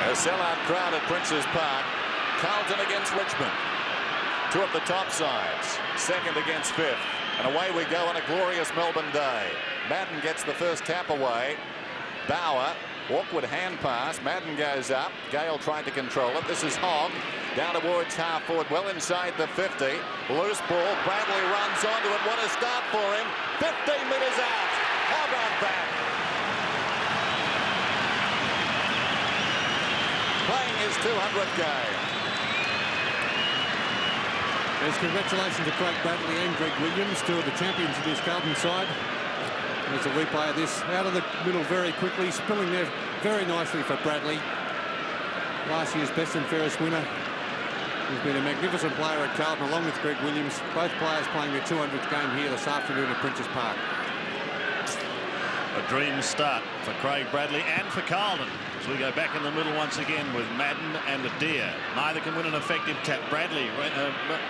A sellout crowd at Prince's Park. Carlton against Richmond. Two of the top sides. Second against fifth. And away we go on a glorious Melbourne day. Madden gets the first tap away. Bauer, awkward hand pass. Madden goes up. Gale tried to control it. This is Hogg. Down towards half forward, well inside the 50. Loose ball. Bradley runs onto it. What a start for him. 15 metres out. How about that? Playing his 200th game. Yes, congratulations to Craig Bradley and Greg Williams, two of the champions of this Carlton side. There's a replay of this out of the middle very quickly, spilling there very nicely for Bradley. Last year's best and fairest winner. He's been a magnificent player at Carlton along with Greg Williams. Both players playing their 200th game here this afternoon at Prince's Park. A dream start for Craig Bradley and for Carlton. So we go back in the middle once again with Madden and Adair. Neither can win an effective tap. Bradley,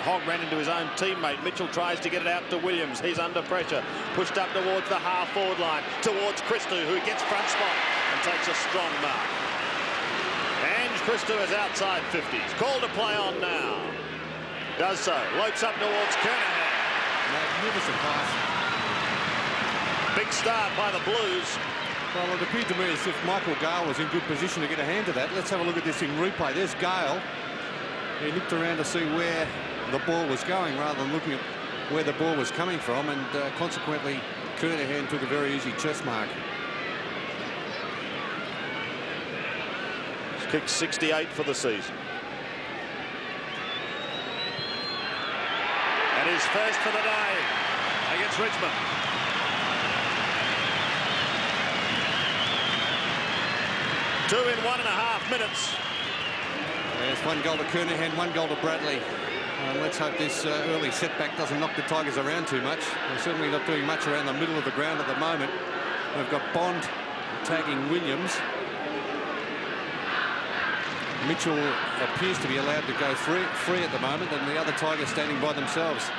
Hogg ran into his own teammate. Mitchell tries to get it out to Williams. He's under pressure. Pushed up towards the half-forward line. Towards Christou, who gets front spot and takes a strong mark. And Christou is outside 50s. Call to play on now. Does so. Lopes up towards Kernahan. Magnificent pass. Big start by the Blues. Well, it appeared to me as if Michael Gale was in good position to get a hand to that. Let's have a look at this in replay. There's Gale. He looked around to see where the ball was going rather than looking at where the ball was coming from, and consequently Kernahan took a very easy chest mark. He's kicked 68 for the season. And his first for the day against Richmond. Two in 1.5 minutes. There's one goal to Kernahan, one goal to Bradley. Let's hope this early setback doesn't knock the Tigers around too much. They're certainly not doing much around the middle of the ground at the moment. We've got Bond tagging Williams. Mitchell appears to be allowed to go free at the moment, and the other Tigers standing by themselves.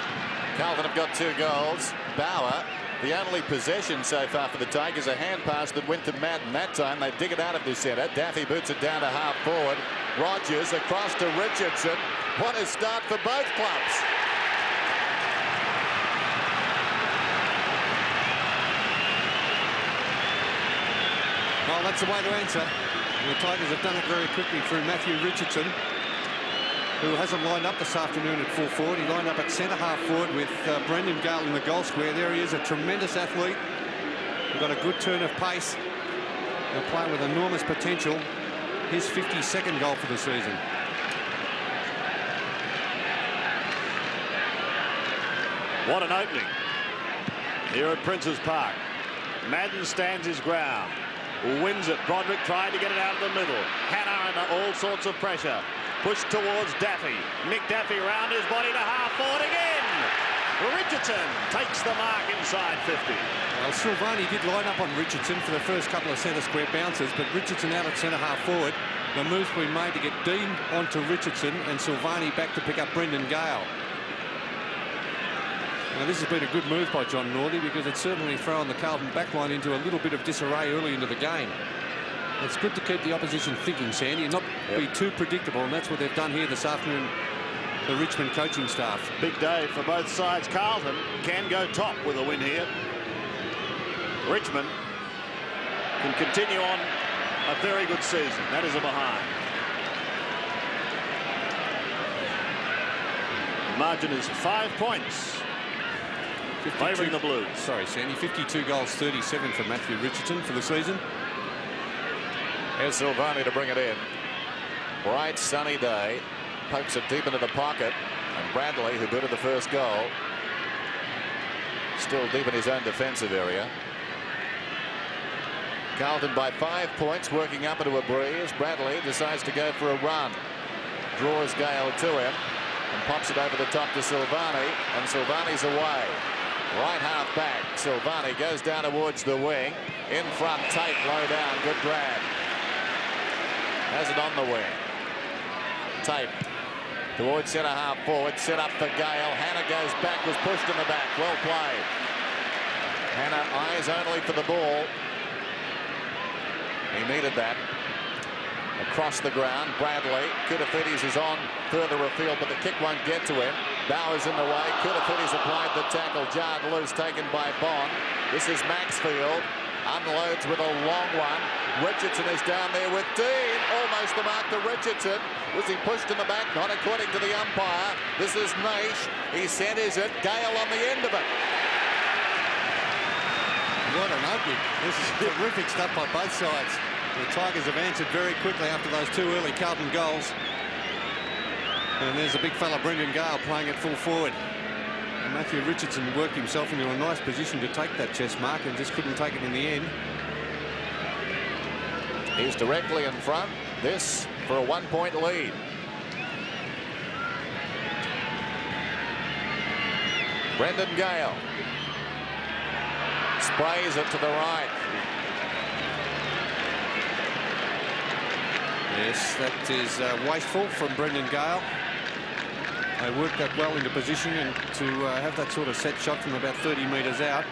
Carlton have got 2 goals. Bauer, the only possession so far for the Tigers, a hand pass that went to Madden. That time they dig it out of the centre. Daffy boots it down to half forward. Rogers across to Richardson. What a start for both clubs. Well, that's the way to answer. The Tigers have done it very quickly through Matthew Richardson, who hasn't lined up this afternoon at full forward. He lined up at centre half forward with Brendan Gale in the goal square. There he is, a tremendous athlete. He's got a good turn of pace. A player with enormous potential. His 52nd goal for the season. What an opening here at Prince's Park. Madden stands his ground. Wins it. Broderick tried to get it out of the middle. Hannah under all sorts of pressure. Pushed towards Daffy. Nick Daffy round his body to half forward again. Richardson takes the mark inside 50. Well, Silvani did line up on Richardson for the first couple of centre square bounces, but Richardson out at centre half forward. The move's been made to get Dean onto Richardson and Silvani back to pick up Brendan Gale. Now, this has been a good move by John Northey, because it's certainly thrown the Carlton backline into a little bit of disarray early into the game. It's good to keep the opposition thinking, Sandy, and not be too predictable, and that's what they've done here this afternoon, the Richmond coaching staff. Big day for both sides. Carlton can go top with a win here. Richmond can continue on a very good season. That is a behind. The margin is 5 points. Favouring the Blues. Sorry, Sandy. 52 goals, 37 for Matthew Richardson for the season. Here's Silvani to bring it in. Bright sunny day. Pokes it deep into the pocket. And Bradley, who booted the first goal, still deep in his own defensive area. Carlton by 5 points, working up into a breeze. Bradley decides to go for a run. Draws Gale to him and pops it over the top to Silvani. And Silvani's away. Right half back. Silvani goes down towards the wing. In front, Tate low down. Good grab. Has it on the wing. Tate towards centre half forward. Set up for Gale. Hannah goes back. Was pushed in the back. Well played. Hannah eyes only for the ball. He needed that. Across the ground, Bradley. Koutafidis is on further afield, but the kick won't get to him. Bauer's in the way. Koutafidis applied the tackle. Jarred loose, taken by Bond. This is Maxfield. Unloads with a long one. Richardson is down there with Dean. Almost the mark to Richardson. Was he pushed in the back? Not according to the umpire. This is Naish. He centres it. Gale on the end of it. What an opening. This is terrific stuff by both sides. The Tigers have answered very quickly after those 2 early Carlton goals. And there's a big fella, Brendan Gale, playing at full forward. And Matthew Richardson worked himself into a nice position to take that chest mark and just couldn't take it in the end. He's directly in front. This for a 1-point lead. Brendan Gale sprays it to the right. Yes, that is wasteful from Brendan Gale. They worked that well into position, and to have that sort of set shot from about 30 metres out.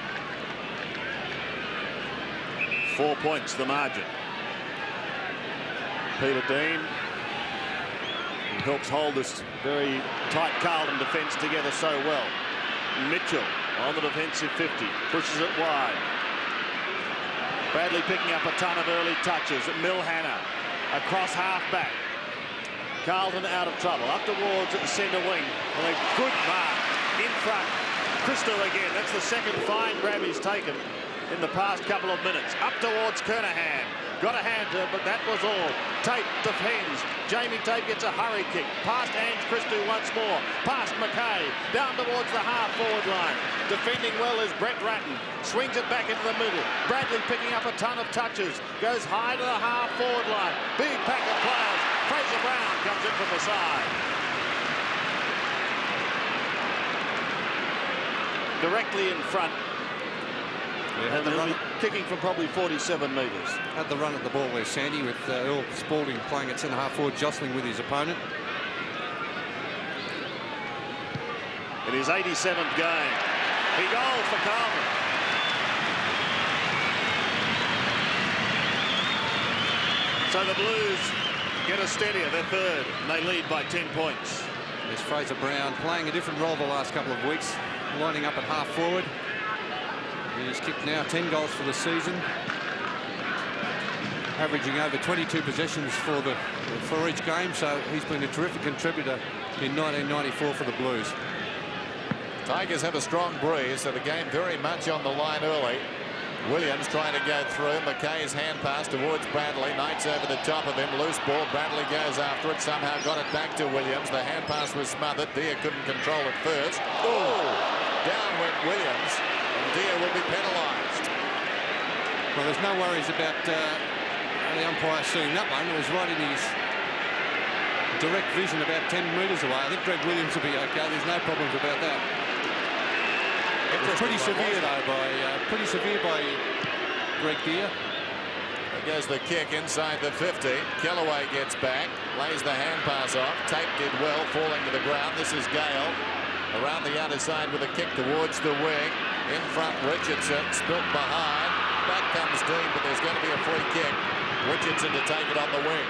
4 points the margin. Peter Dean helps hold this very tight Carlton defence together so well. Mitchell on the defensive 50, pushes it wide. Bradley picking up a ton of early touches. Milhana across half-back. Carlton out of trouble. Up towards centre wing. And a good mark in front. Christo again. That's the second fine grab he's taken in the past couple of minutes. Up towards Kernahan. Got a hand to it, but that was all. Tate defends. Jamie Tate gets a hurry kick. Past Ange Christo once more. Past McKay. Down towards the half-forward line. Defending well is Brett Ratton. Swings it back into the middle. Bradley picking up a ton of touches. Goes high to the half-forward line. Big pack of players. Fraser Brown comes in from the side. Directly in front. And they'll be kicking from probably 47 metres. Had the run at the ball there, Sandy, with Earl Spalding playing at centre half forward, jostling with his opponent. In his 87th game, he goals for Carlton. So the Blues get a steadier, they're third, and they lead by 10 points. There's Fraser Brown playing a different role the last couple of weeks, lining up at half forward. He's kicked now 10 goals for the season, averaging over 22 possessions for each game, so he's been a terrific contributor in 1994 for the Blues. Tigers have a strong breeze, so the game very much on the line early. Williams trying to go through. McKay's hand pass towards Bradley. Knight's over the top of him. Loose ball. Bradley goes after it. Somehow got it back to Williams. The hand pass was smothered. Deere couldn't control it first. Oh! Down went Williams. And Deere will be penalised. Well, there's no worries about the umpire seeing that one. It was right in his direct vision about 10 metres away. I think Greg Williams will be okay. There's no problems about that. It was pretty severe, though, by Greg Deere. There goes the kick inside the 50. Kellaway gets back, lays the hand pass off. Tate did well, falling to the ground. This is Gale around the outer side with a kick towards the wing. In front, Richardson spilt behind. Back comes Dean, but there's going to be a free kick. Richardson to take it on the wing.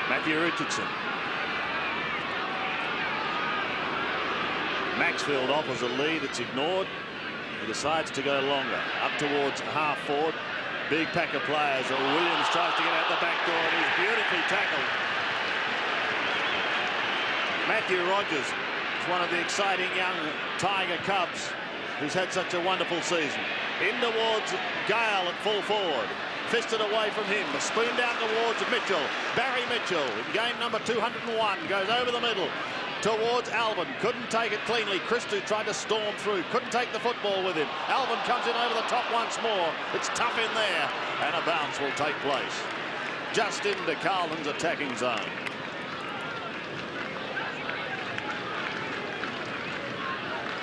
Matthew Richardson. Maxfield offers a lead. It's ignored. He decides to go longer. Up towards half forward. Big pack of players. Williams tries to get out the back door, and he's beautifully tackled. Matthew Rogers is one of the exciting young Tiger Cubs who's had such a wonderful season. In towards Gale at full forward. Fisted away from him. A spoon down towards Mitchell. Barry Mitchell in game number 201 goes over the middle towards Alvin. Couldn't take it cleanly. Christou tried to storm through. Couldn't take the football with him. Alvin comes in over the top once more. It's tough in there, and a bounce will take place just into Carlton's attacking zone.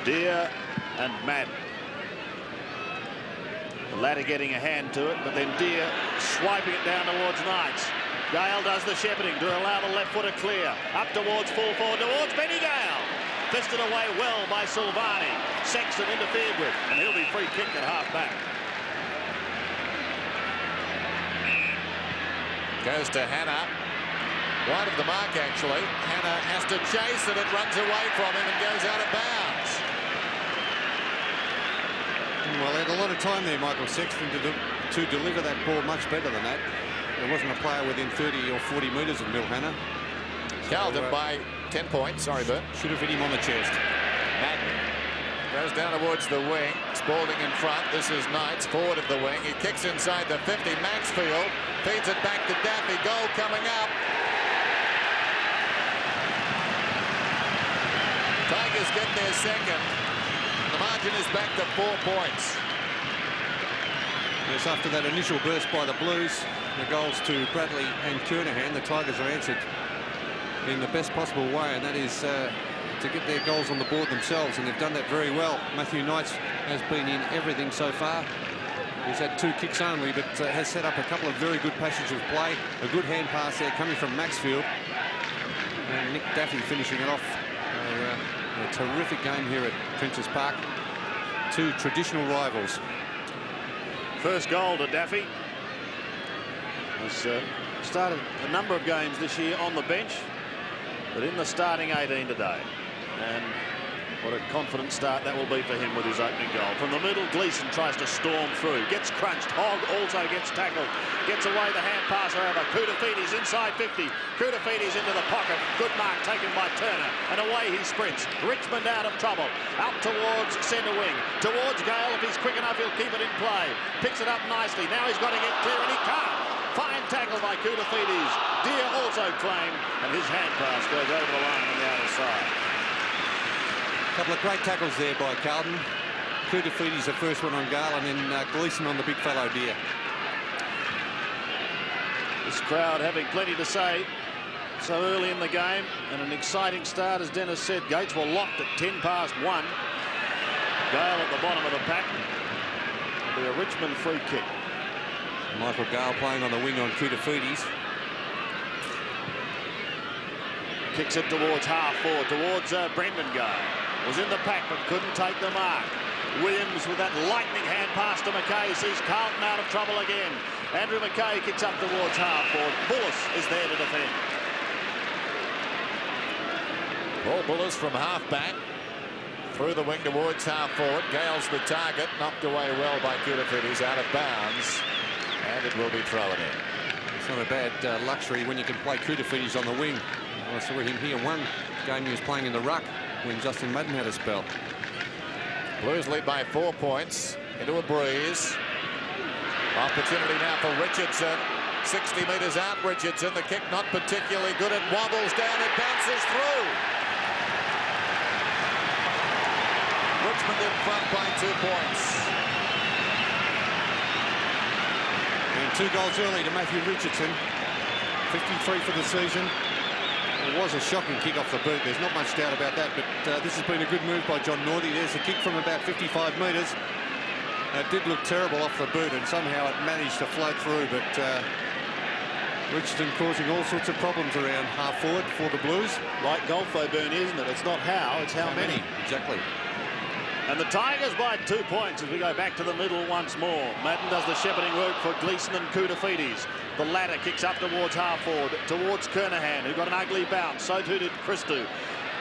Deere and Madden. The latter getting a hand to it, but then Deere swiping it down towards Knights. Gale does the shepherding to allow the left footer clear. Up towards full forward, towards Benny Gale. Fisted away well by Silvani. Sexton interfered with, and he'll be free kicked at half back. Goes to Hannah. Wide of the mark, actually. Hannah has to chase it. It runs away from him and goes out of bounds. Well, they had a lot of time there, Michael Sexton, to deliver that ball much better than that. There wasn't a player within 30 or 40 metres of Mill Hannah. Carlton by 10 points. Sorry, Bert. Should have hit him on the chest. Madden goes down towards the wing. Spalding in front. This is Knights, forward of the wing. He kicks inside the 50. Maxfield feeds it back to Daffy. Goal coming up. Tigers get their second. The margin is back to 4 points. Yes, after that initial burst by the Blues, the goals to Bradley and Kernahan, the Tigers are answered in the best possible way, and that is to get their goals on the board themselves, and they've done that very well. Matthew Knights has been in everything so far. He's had 2 kicks only, but has set up a couple of very good passages of play. A good hand pass there coming from Maxfield. And Nick Daffy finishing it off. A terrific game here at Princes Park. 2 traditional rivals. First goal to Daffy. Has started a number of games this year on the bench, but in the starting 18 today. And what a confident start that will be for him with his opening goal. From the middle, Gleeson tries to storm through. Gets crunched. Hogg also gets tackled. Gets away the hand pass, however. Koutafidis inside 50. Koutafidis into the pocket. Good mark taken by Turner. And away he sprints. Richmond out of trouble. Out towards centre wing. Towards Gale. If he's quick enough, he'll keep it in play. Picks it up nicely. Now he's got to get clear, and he can't. Fine tackle by Koutafidis. Deer also claimed. And his hand pass goes over the line on the outer side. A couple of great tackles there by Carlton. Koutafidis the first one on Gale, and then Gleeson on the big fellow Deer. This crowd having plenty to say so early in the game, and an exciting start, as Dennis said. Gates were locked at 1:10 past. Gale at the bottom of the pack. It'll be a Richmond free kick. Michael Gale playing on the wing on Koutafidis. Kicks it towards half forward, towards Brendan Gale. Was in the pack but couldn't take the mark. Williams with that lightning hand pass to McKay sees Carlton out of trouble again. Andrew McKay kicks up towards half forward. Bullis is there to defend. Paul Bullis from half back through the wing towards half forward. Gale's the target, knocked away well by Koutafidis, out of bounds, and it will be thrown in. It's not a bad luxury when you can play Koutafidis on the wing. I saw him here one game he was playing in the ruck when Justin Madden had a spell. Blues lead by 4 points into a breeze. Opportunity now for Richardson. 60 metres out, Richardson. The kick not particularly good. It wobbles down, it bounces through. Richmond in front by 2 points. And 2 goals early to Matthew Richardson. 53 for the season. It was a shocking kick off the boot. There's not much doubt about that, but this has been a good move by John Northey. There's a kick from about 55 metres. It did look terrible off the boot, and somehow it managed to float through, but Richardson causing all sorts of problems around half forward for the Blues. Like golf though, Bernie, isn't it? It's not how, it's how many. Exactly. And the Tigers by 2 points as we go back to the middle once more. Madden does the shepherding work for Gleeson and Koutafidis. The latter kicks up towards half forward, towards Kernahan, who got an ugly bounce. So too did Christou.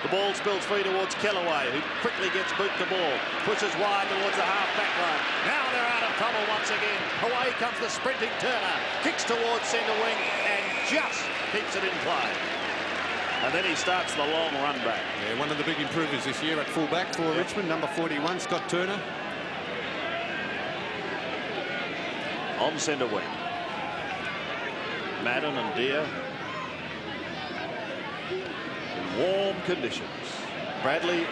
The ball spills free towards Kellaway, who quickly gets boot the ball. Pushes wide towards the half-back line. Now they're out of trouble once again. Away comes the sprinting Turner. Kicks towards centre wing and just keeps it in play. And then he starts the long run back. Yeah, one of the big improvers this year at fullback for Richmond, number 41, Scott Turner. On centre wing. Madden and Deer. In warm conditions. Bradley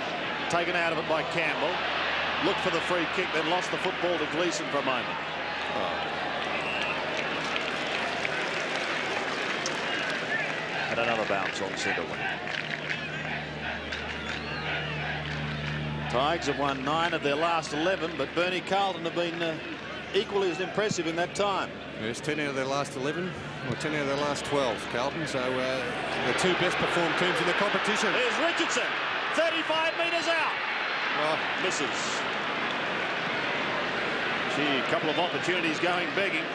taken out of it by Campbell. Looked for the free kick, then lost the football to Gleeson for a moment. And another bounce on centre wing. Tigers have won 9 of their last 11, but Bernie, Carlton have been equally as impressive in that time. Yes, 10 out of their last 11, or 10 out of their last 12, Carlton. So the 2 best performed teams in the competition. There's Richardson, 35 metres out. Oh. Misses. Gee, a couple of opportunities going begging.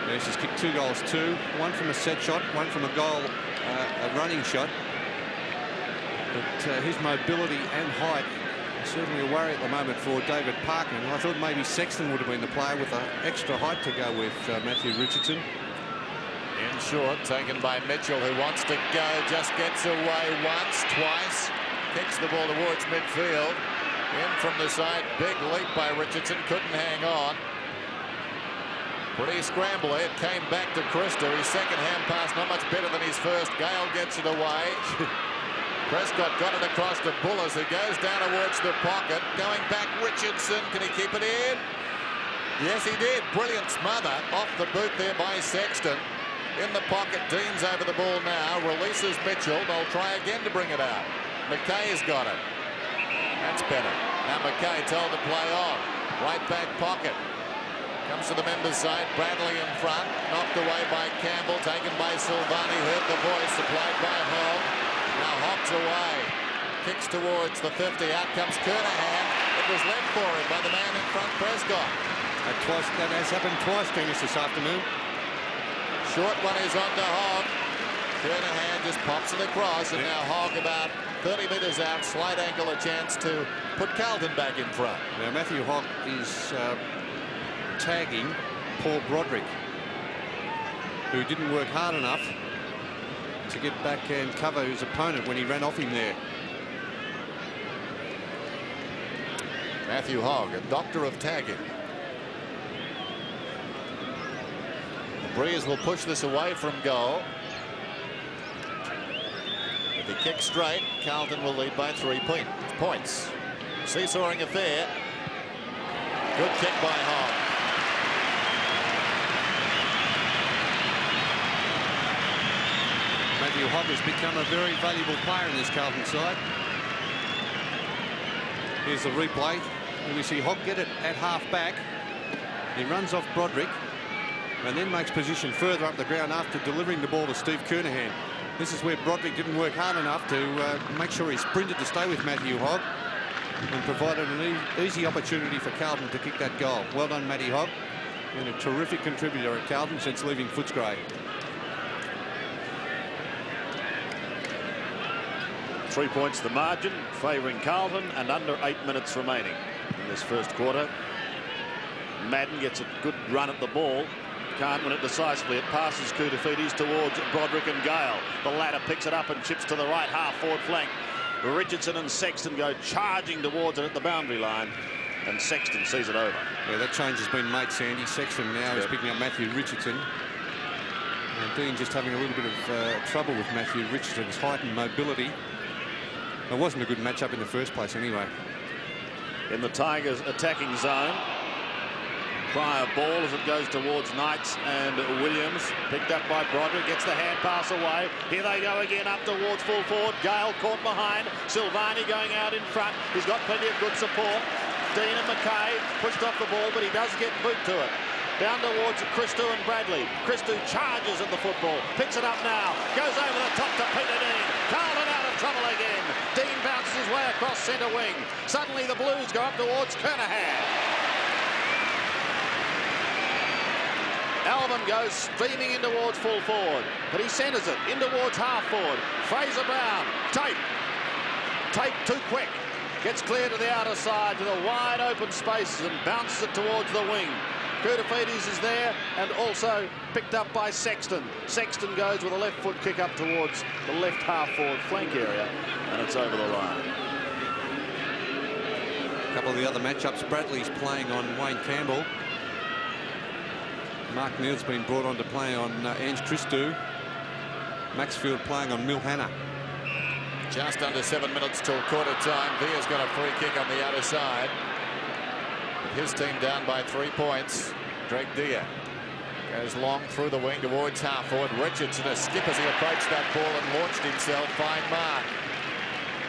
Yes, he's kicked 2 goals too. One from a set shot, one from a goal, a running shot. But his mobility and height is certainly a worry at the moment for David Parkman. I thought maybe Sexton would have been the player with the extra height to go with Matthew Richardson. In short, taken by Mitchell, who wants to go, just gets away once, twice, kicks the ball towards midfield. In from the side, big leap by Richardson, couldn't hang on. Pretty scrambly. It came back to Christo. His second hand pass not much better than his first. Gale gets it away. Prescott got it across to Bullis, who goes down towards the pocket. Going back, Richardson. Can he keep it in? Yes, he did. Brilliant smother off the boot there by Sexton. In the pocket, Dean's over the ball now. Releases Mitchell. They'll try again to bring it out. McKay's got it. That's better. Now McKay told to play on. Right back pocket. Comes to the members' side. Bradley in front. Knocked away by Campbell. Taken by Silvani. Heard the voice. Supplied by Hogg. Now Hogg's away. Kicks towards the 50. Out comes Kernahan. It was left for him by the man in front, Prescott. That has happened twice, Dennis, this afternoon. Short one is on to Hogg. Kernahan just pops it across, and now Hogg about 30 metres out. Slight angle, a chance to put Carlton back in front. Now Matthew Hogg is tagging Paul Broderick, who didn't work hard enough to get back and cover his opponent when he ran off him there. Matthew Hogg, a doctor of tagging. The Breeze will push this away from goal. If he kicks straight, Carlton will lead by 3 points. Seesawing affair. Good kick by Hogg. Matthew Hogg has become a very valuable player in this Carlton side. Here's the replay. And we see Hogg get it at half back. He runs off Broderick and then makes position further up the ground after delivering the ball to Steve Kernahan. This is where Broderick didn't work hard enough to make sure he sprinted to stay with Matthew Hogg and provided an easy opportunity for Carlton to kick that goal. Well done, Matty Hogg, and a terrific contributor at Carlton since leaving Footscray. 3 points the margin, favouring Carlton, and under 8 minutes remaining in this first quarter. Madden gets a good run at the ball. Can't win it decisively. It passes Koutafidis towards Broderick and Gale. The latter picks it up and chips to the right half-forward flank. Richardson and Sexton go charging towards it at the boundary line, and Sexton sees it over. Yeah, that change has been made, Sandy. Sexton now is picking up Matthew Richardson. And Dean just having a little bit of trouble with Matthew Richardson's height and mobility. It wasn't a good matchup in the first place anyway. In the Tigers' attacking zone. Prior ball as it goes towards Knights and Williams. Picked up by Broderick. Gets the hand pass away. Here they go again up towards full forward. Gale caught behind. Silvani going out in front. He's got plenty of good support. Dean and McKay pushed off the ball, but he does get boot to it. Down towards Christo and Bradley. Christo charges at the football. Picks it up now. Goes over the top to Peter Dean. Carlton out of trouble again. Dean bounces his way across centre wing. Suddenly the Blues go up towards Kernahan. Alvin goes streaming in towards full forward, but he centres it in towards half forward. Fraser Brown, Tate too quick. Gets clear to the outer side to the wide open spaces and bounces it towards the wing. Koutafidis is there and also picked up by Sexton. Sexton goes with a left foot kick up towards the left half forward flank area, and it's over the line. A couple of the other matchups, Bradley's playing on Wayne Campbell. Mark Neal's been brought on to play on Ange Christou. Maxfield playing on Mil Hannah. Just under 7 minutes till quarter time. Via's got a free kick on the outer side. His team down by 3 points. Greg Dia goes long through the wing towards half forward. Richardson a skip as he approached that ball and launched himself. Fine mark.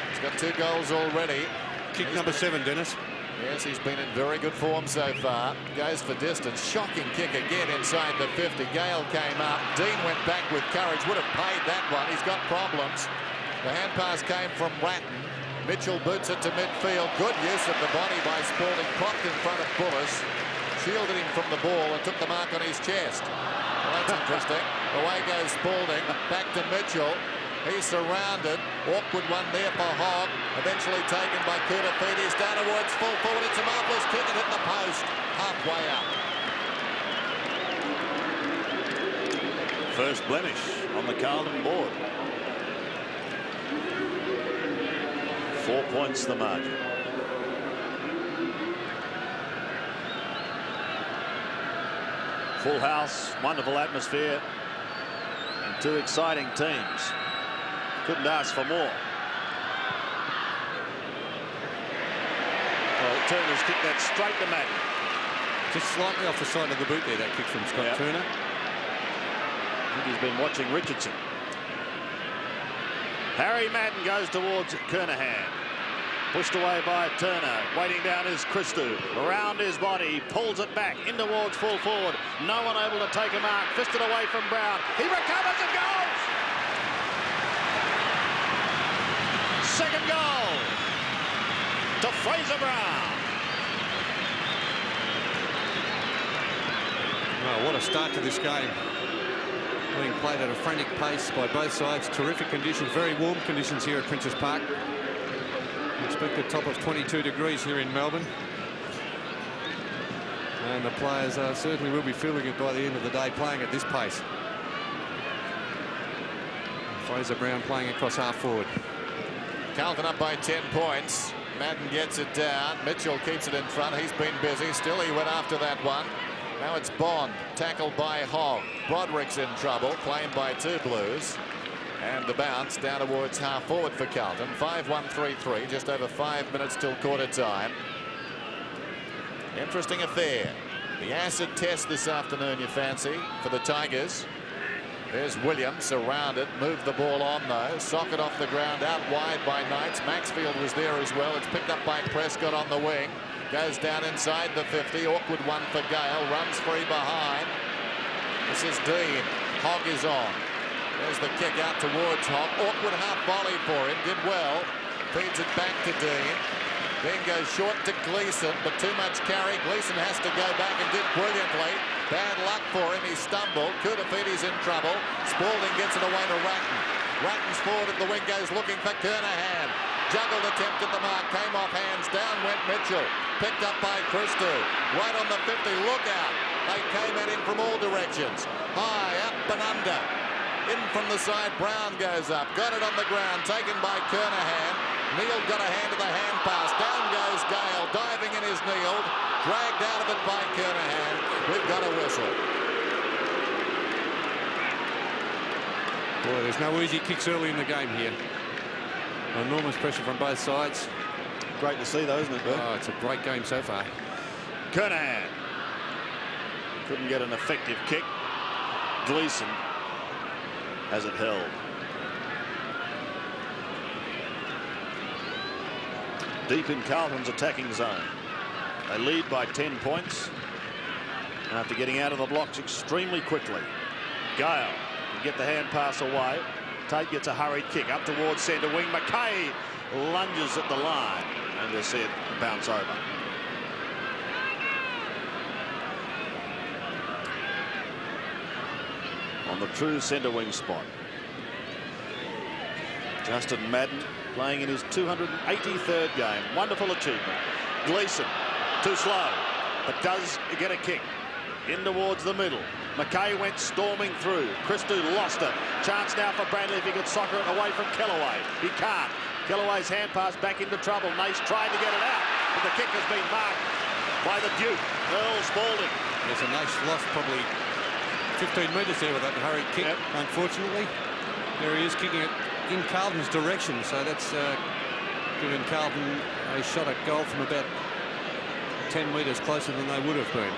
He's got 2 goals already. Kick number 7, Dennis. Yes, he's been in very good form so far. Goes for distance. Shocking kick again inside the 50. Gale came up. Dean went back with courage. Would have paid that one. He's got problems. The hand pass came from Ratton. Mitchell boots it to midfield. Good use of the body by Spalding. Propped in front of Bullis. shielded him from the ball and took the mark on his chest. Well, that's interesting. Away goes Spalding. Back to Mitchell. He's surrounded. Awkward one there for Hogg. Eventually taken by Koutafidis. Down towards full forward. It's a marvellous kick. It hit the post. Halfway up. First blemish on the Carlton board. 4 points the margin. Full house, wonderful atmosphere, and two exciting teams. Couldn't ask for more. Well, Turner's kicked that straight to Madden. Just slightly off the side of the boot there, that kick from Scott Turner. I think he's been watching Richardson. Harry Madden goes towards Kernahan. Pushed away by Turner. Waiting down is Christou. Around his body. Pulls it back in towards full forward. No one able to take a mark. Fisted away from Brown. He recovers and goes! Second goal to Fraser Brown. Oh, what a start to this game. Being played at a frantic pace by both sides. Terrific conditions. Very warm conditions here at Princes Park. Expected top of 22 degrees here in Melbourne. And the players certainly will be feeling it by the end of the day, playing at this pace. Fraser Brown playing across half forward. Carlton up by 10 points. Madden gets it down. Mitchell keeps it in front. He's been busy. Still he went after that one. Now it's Bond, tackled by Hogg. Broderick's in trouble, claimed by two Blues. And the bounce down towards half forward for Carlton. 5-1-3-3, just over 5 minutes till quarter time. Interesting affair. The acid test this afternoon, you fancy, for the Tigers. There's Williams surrounded, moved the ball on though. Socket off the ground, out wide by Knights. Maxfield was there as well. It's picked up by Prescott on the wing. Goes down inside the 50. Awkward one for Gale. Runs free behind. This is Dean. Hogg is on. There's the kick out towards Hogg. Awkward half volley for him. Did well. Feeds it back to Dean. Dean goes short to Gleeson, but too much carry. Gleeson has to go back and did brilliantly. Bad luck for him. He stumbled. Koutafidis in trouble. Spalding gets it away to Ratton. Ratton's forward at the wing, goes looking for Kernahan. Juggled attempt at the mark. Came off hands. Down went Mitchell. Picked up by Christou. Right on the 50. Look out. They came at him from all directions. High, up and under. In from the side, Brown goes up. Got it on the ground, taken by Kernahan. Neal got a hand to the hand pass. Down goes Gale, diving in his Neal. Dragged out of it by Kernahan. We've got a whistle. Boy, there's no easy kicks early in the game here. Enormous pressure from both sides. Great to see though, isn't it, Bill? Oh, it's a great game so far. Kernahan couldn't get an effective kick. Gleeson has it held. Deep in Carlton's attacking zone. They lead by 10 points after getting out of the blocks extremely quickly. Gale can get the hand pass away. Tate gets a hurried kick up towards centre wing. McKay lunges at the line and they see it bounce over. On the true centre wing spot. Justin Madden playing in his 283rd game. Wonderful achievement. Gleeson too slow, but does get a kick in towards the middle. McKay went storming through. Christou lost it. Chance now for Bradley if he could soccer it away from Kellaway. He can't. Kellaway's hand pass back into trouble. Nace tried to get it out, but the kick has been marked by the Duke, Earl Spalding. There's a Nace lost probably 15 metres there with that hurried kick. Yep. Unfortunately, there he is kicking it in Carlton's direction, so that's giving Carlton a shot at goal from about 10 metres closer than they would have been.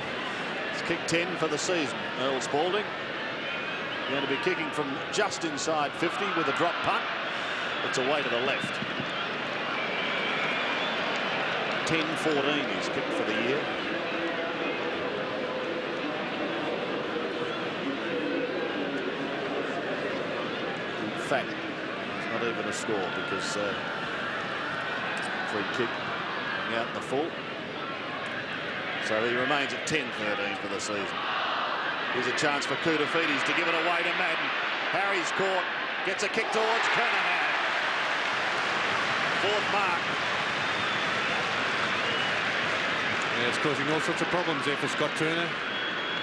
It's kick 10 for the season. Earl Spalding going to be kicking from just inside 50 with a drop punt. It's away to the left. 10-14 he's kicked for the year. In fact, it's not even a score because free kick out in the full. So he remains at 10-13 for the season. Here's a chance for Koutafidis to give it away to Madden. Harry's caught, gets a kick towards Kernahan. Fourth mark. Yeah, it's causing all sorts of problems there for Scott Turner.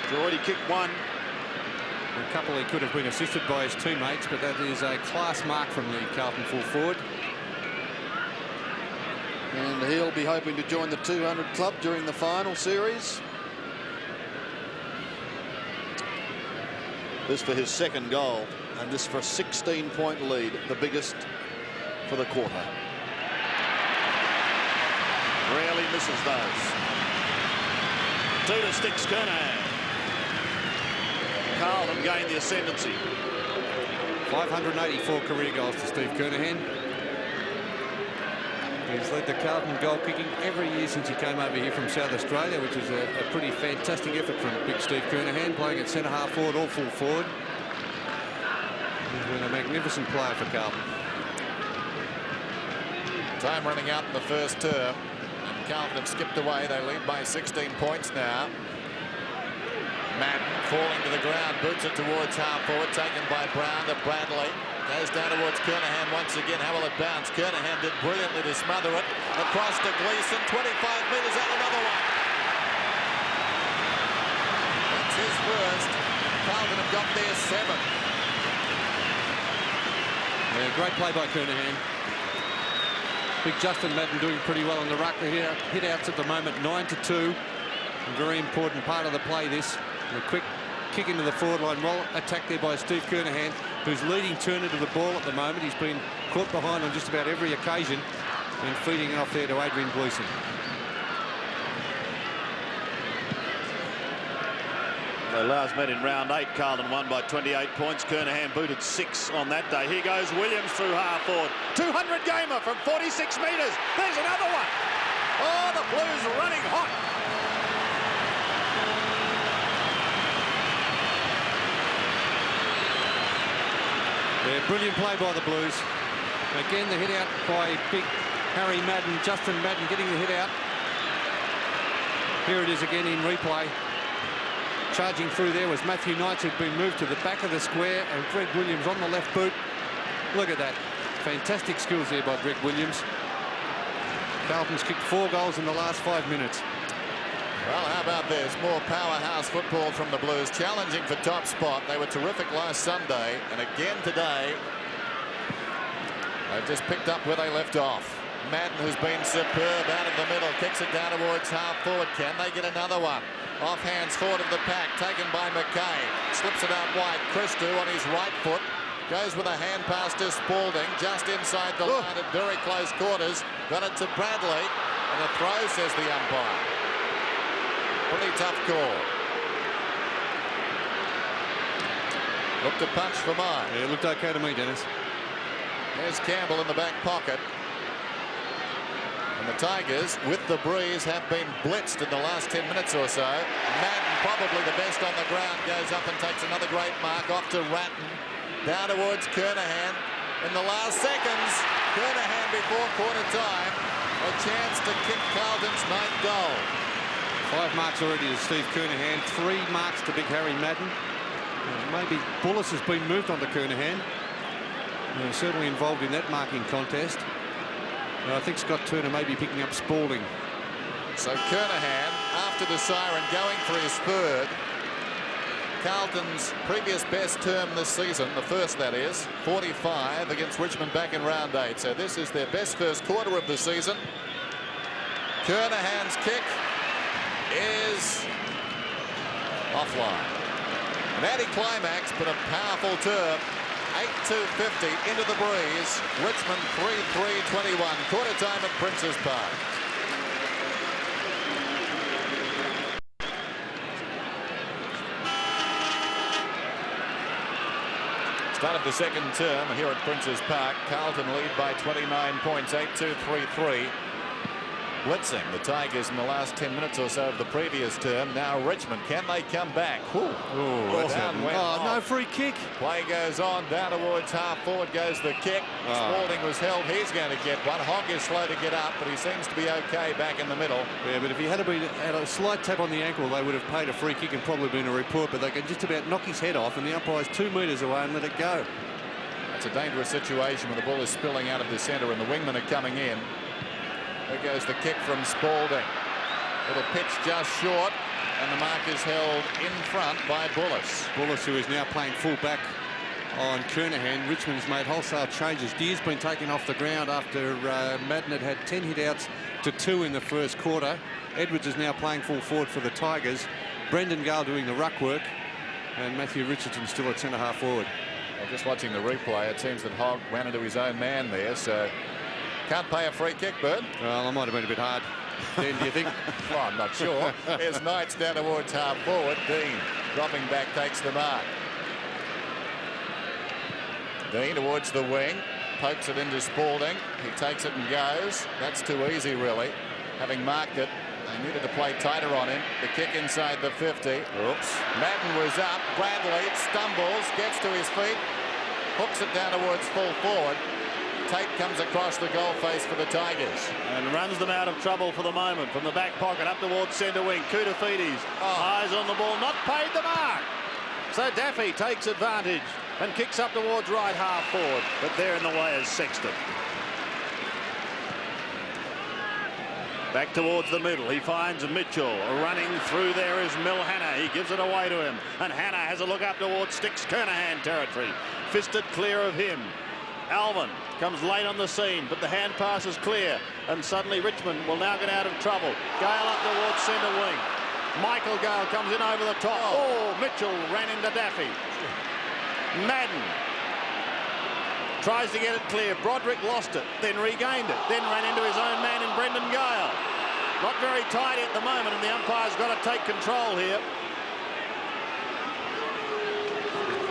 He's already kicked one. A couple he could have been assisted by his teammates, but that is a class mark from the Carlton full forward. And he'll be hoping to join the 200 club during the final series. This for his second goal, and this for a 16-point lead, the biggest for the quarter. Rarely misses those. Two to sticks Kernahan. Carlton gained the ascendancy. 584 career goals to Steve Kernahan. He's led the Carlton goal kicking every year since he came over here from South Australia, which is a pretty fantastic effort from big Steve Kernahan, playing at centre half forward or full forward. He's been a magnificent player for Carlton. Time running out in the first term, and Carlton have skipped away. They lead by 16 points now. Madden falling to the ground, boots it towards half forward, taken by Brown to Bradley. Goes down towards Kernahan once again. How will it bounce? Kernahan did brilliantly to smother it. Across to Gleeson, 25 metres out, another one. That's his first. Carlton have got their 7. Yeah, great play by Kernahan. Big Justin Madden doing pretty well on the ruck. The hit outs at the moment, 9-2. A very important part of the play, this. A quick kick into the forward line. Well attacked there by Steve Kernahan, who's leading Turner to the ball at the moment. He's been caught behind on just about every occasion and feeding it off there to Adrian Gleeson. They last met in round 8. Carlton won by 28 points. Kernahan booted 6 on that day. Here goes Williams through half forward. 200 gamer from 46 metres. There's another one. Oh, the Blues are running hot. Yeah, brilliant play by the Blues. Again, the hit out by big Harry Madden, Justin Madden getting the hit out. Here it is again in replay. Charging through there was Matthew Knights, who'd been moved to the back of the square, and Greg Williams on the left boot. Look at that. Fantastic skills there by Greg Williams. Carlton's kicked 4 goals in the last 5 minutes. Well, how about this? More powerhouse football from the Blues, challenging for top spot. They were terrific last Sunday, and again today, they've just picked up where they left off. Madden, who's been superb out of the middle, kicks it down towards half forward. Can they get another one? Off hands forward of the pack, taken by McKay. Slips it out wide. Christou on his right foot. Goes with a hand pass to Spalding, just inside the line at very close quarters. Got it to Bradley, and a throw, says the umpire. Pretty tough call. Looked a punch for mine. Yeah, it looked okay to me, Dennis. There's Campbell in the back pocket. And the Tigers, with the breeze, have been blitzed in the last 10 minutes or so. Madden, probably the best on the ground, goes up and takes another great mark off to Ratton. Down towards Kernahan. In the last seconds, Kernahan before quarter time, a chance to kick Carlton's 9th goal. 5 marks already to Steve Kernahan, 3 marks to big Harry Madden. Maybe Bullis has been moved onto Kernahan. Certainly involved in that marking contest. I think Scott Turner may be picking up Spalding. So Kernahan, after the siren, going for his 3rd. Carlton's previous best term this season, the first that is, 45 against Richmond back in round 8. So this is their best first quarter of the season. Kernahan's kick is offline. An anti-climax, but a powerful term. 8-2-50 into the breeze. Richmond 3-3-21. Quarter time at Princes Park. Start of the second term here at Princes Park. Carlton lead by 29 points, 8-2-3-3. blitzing the Tigers in the last 10 minutes or so of the previous term. Now Richmond, can they come back? Down went no free kick. Play goes on, down towards half forward goes the kick. Spalding was held. He's going to get one. Hogg is slow to get up, but he seems to be okay back in the middle. Yeah, but if he had a slight tap on the ankle, they would have paid a free kick and probably been a report, but they can just about knock his head off, and the umpire's 2 metres away and let it go. That's a dangerous situation when the ball is spilling out of the centre and the wingmen are coming in. There goes the kick from Spalding. Little pitch just short, and the mark is held in front by Bullis. Bullis, who is now playing full back on Kernahan. Richmond's made wholesale changes. Deer's been taken off the ground after Madden had 10 hit-outs to 2 in the first quarter. Edwards is now playing full forward for the Tigers. Brendan Gale doing the ruck work, and Matthew Richardson still at centre-half forward. Well, just watching the replay, it seems that Hogg ran into his own man there, so can't pay a free kick, Bert. Well, I might have been a bit hard. Then, do you think? Well, I'm not sure. Here's Knights down towards half forward. Dean dropping back takes the mark. Dean towards the wing, pokes it into Spalding. He takes it and goes. That's too easy, really. Having marked it, they needed to play tighter on him. The kick inside the 50. Oops. Madden was up. Bradley stumbles, gets to his feet, hooks it down towards full forward. Tate comes across the goal face for the Tigers. And runs them out of trouble for the moment. From the back pocket up towards centre wing. Koutoufides eyes on the ball, not paid the mark. So Daffy takes advantage and kicks up towards right half forward. But there in the way is Sexton. Back towards the middle, he finds Mitchell. Running through there is Milhana. He gives it away to him. And Hannah has a look up towards Sticks Kernahan territory. Fisted clear of him. Alvin comes late on the scene, but the hand pass is clear, and suddenly Richmond will now get out of trouble. Gale up towards centre wing. Michael Gale comes in over the top. Oh, Mitchell ran into Daffy. Madden tries to get it clear. Broderick lost it, then regained it, then ran into his own man in Brendan Gale. Not very tight at the moment, and the umpire's got to take control here.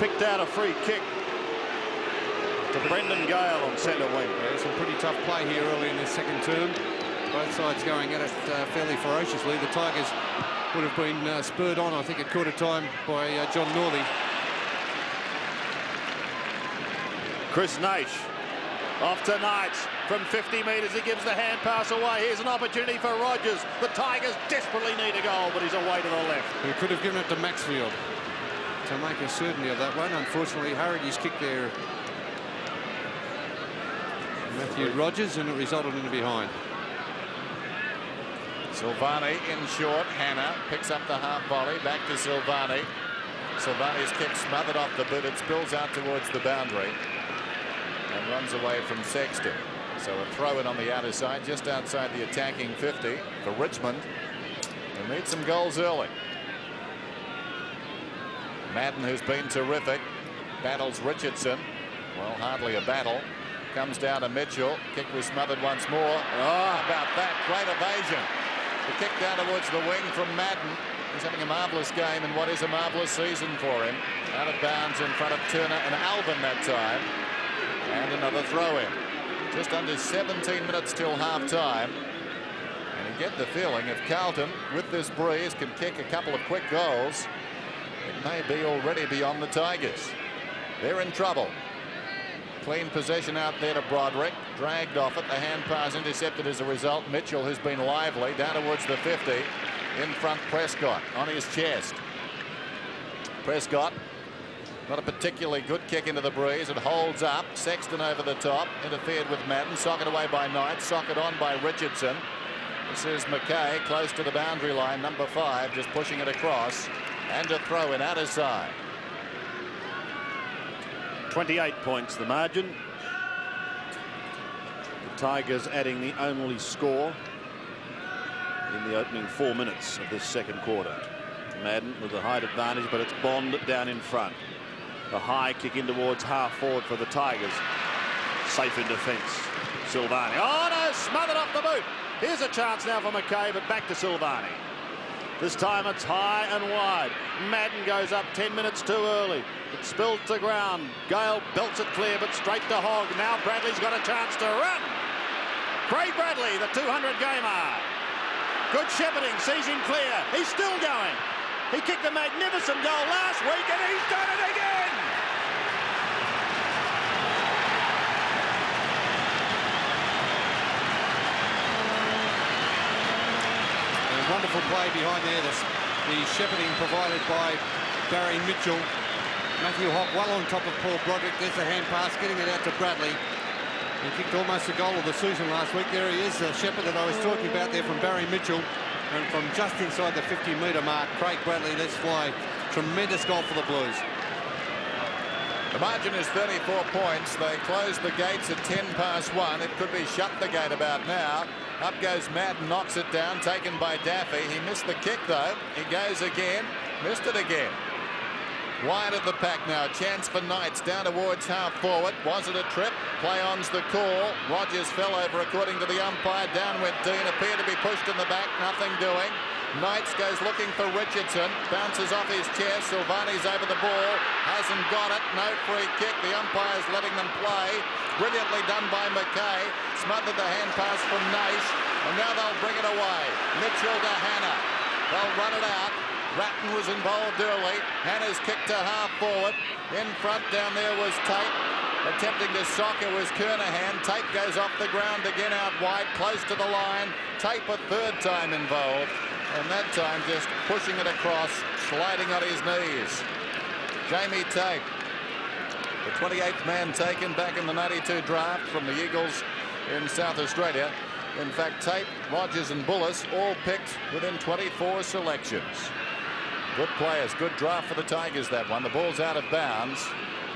Picked out a free kick to Brendan Gale on centre wing. Yeah, some pretty tough play here early in the second term. Both sides going at it fairly ferociously. The Tigers would have been spurred on, I think, at quarter time by John Norley. Chris Naish off to Knights from 50 metres. He gives the hand pass away. Here's an opportunity for Rogers. The Tigers desperately need a goal, but he's away to the left. He could have given it to Maxfield to make a certainty of that one. Unfortunately, hurried his kick there, Matthew Rogers, and it resulted in a behind. Silvani in short. Hannah picks up the half volley. Back to Silvani. Silvani's kick smothered off the boot. It spills out towards the boundary and runs away from Sexton. So a throw in on the outer side, just outside the attacking 50 for Richmond. They need some goals early. Madden, who's been terrific, battles Richardson. Well, hardly a battle. Comes down to Mitchell. Kick was smothered once more. Oh, about that. Great evasion. The kick down towards the wing from Madden. He's having a marvellous game in what is a marvellous season for him. Out of bounds in front of Turner and Alvin that time. And another throw in. Just under 17 minutes till half time. And you get the feeling if Carlton, with this breeze, can kick a couple of quick goals, it may be already beyond the Tigers. They're in trouble. Clean possession out there to Broderick. Dragged off it. The hand pass intercepted as a result. Mitchell, who's been lively, down towards the 50. In front, Prescott on his chest. Prescott, not a particularly good kick into the breeze. It holds up. Sexton over the top. Interfered with Madden. Socket away by Knight. Socket on by Richardson. This is McKay close to the boundary line. Number 5 just pushing it across. And a throw in outer side. 28 points the margin. The Tigers adding the only score in the opening 4 minutes of this second quarter. Madden with the height advantage, but it's Bond down in front. A high kick in towards half forward for the Tigers. Safe in defence. Silvani. Oh no, smothered off the boot. Here's a chance now for McKay, but back to Silvani. This time it's high and wide. Madden goes up 10 minutes too early. It spilled to ground. Gale belts it clear, but straight to Hogg. Now Bradley's got a chance to run. Craig Bradley, the 200 gamer. Good shepherding, sees him clear. He's still going. He kicked a magnificent goal last week and he's done it again. A wonderful play behind there. The shepherding provided by Barry Mitchell. Matthew Hock well on top of Paul Broderick. There's the hand pass, getting it out to Bradley. He kicked almost a goal of the season last week. There he is, the shepherd that I was talking about there from Barry Mitchell. And from just inside the 50-metre mark, Craig Bradley lets fly. Tremendous goal for the Blues. The margin is 34 points. They close the gates at 1:10 past 1. It could be shut the gate about now. Up goes Madden, knocks it down, taken by Daffy. He missed the kick, though. He goes again, missed it again. Wide of the pack now. Chance for Knights down towards half forward. Was it a trip? Play on's the call. Rogers fell over according to the umpire. Down went Dean. Appeared to be pushed in the back. Nothing doing. Knights goes looking for Richardson. Bounces off his chair. Silvani's over the ball. Hasn't got it. No free kick. The umpire's letting them play. Brilliantly done by McKay. Smothered the hand pass from Naish. And now they'll bring it away. Mitchell to Hannah. They'll run it out. Ratton was involved early. Hannah's kicked to half forward. In front down there was Tate. Attempting to sock it was Kernahan. Tate goes off the ground again out wide, close to the line. Tate a third time involved. And that time just pushing it across, sliding on his knees. Jamie Tate, the 28th man taken back in the 92 draft from the Eagles in South Australia. In fact, Tate, Rogers and Bullis all picked within 24 selections. Good players, good draft for the Tigers, that one. The ball's out of bounds.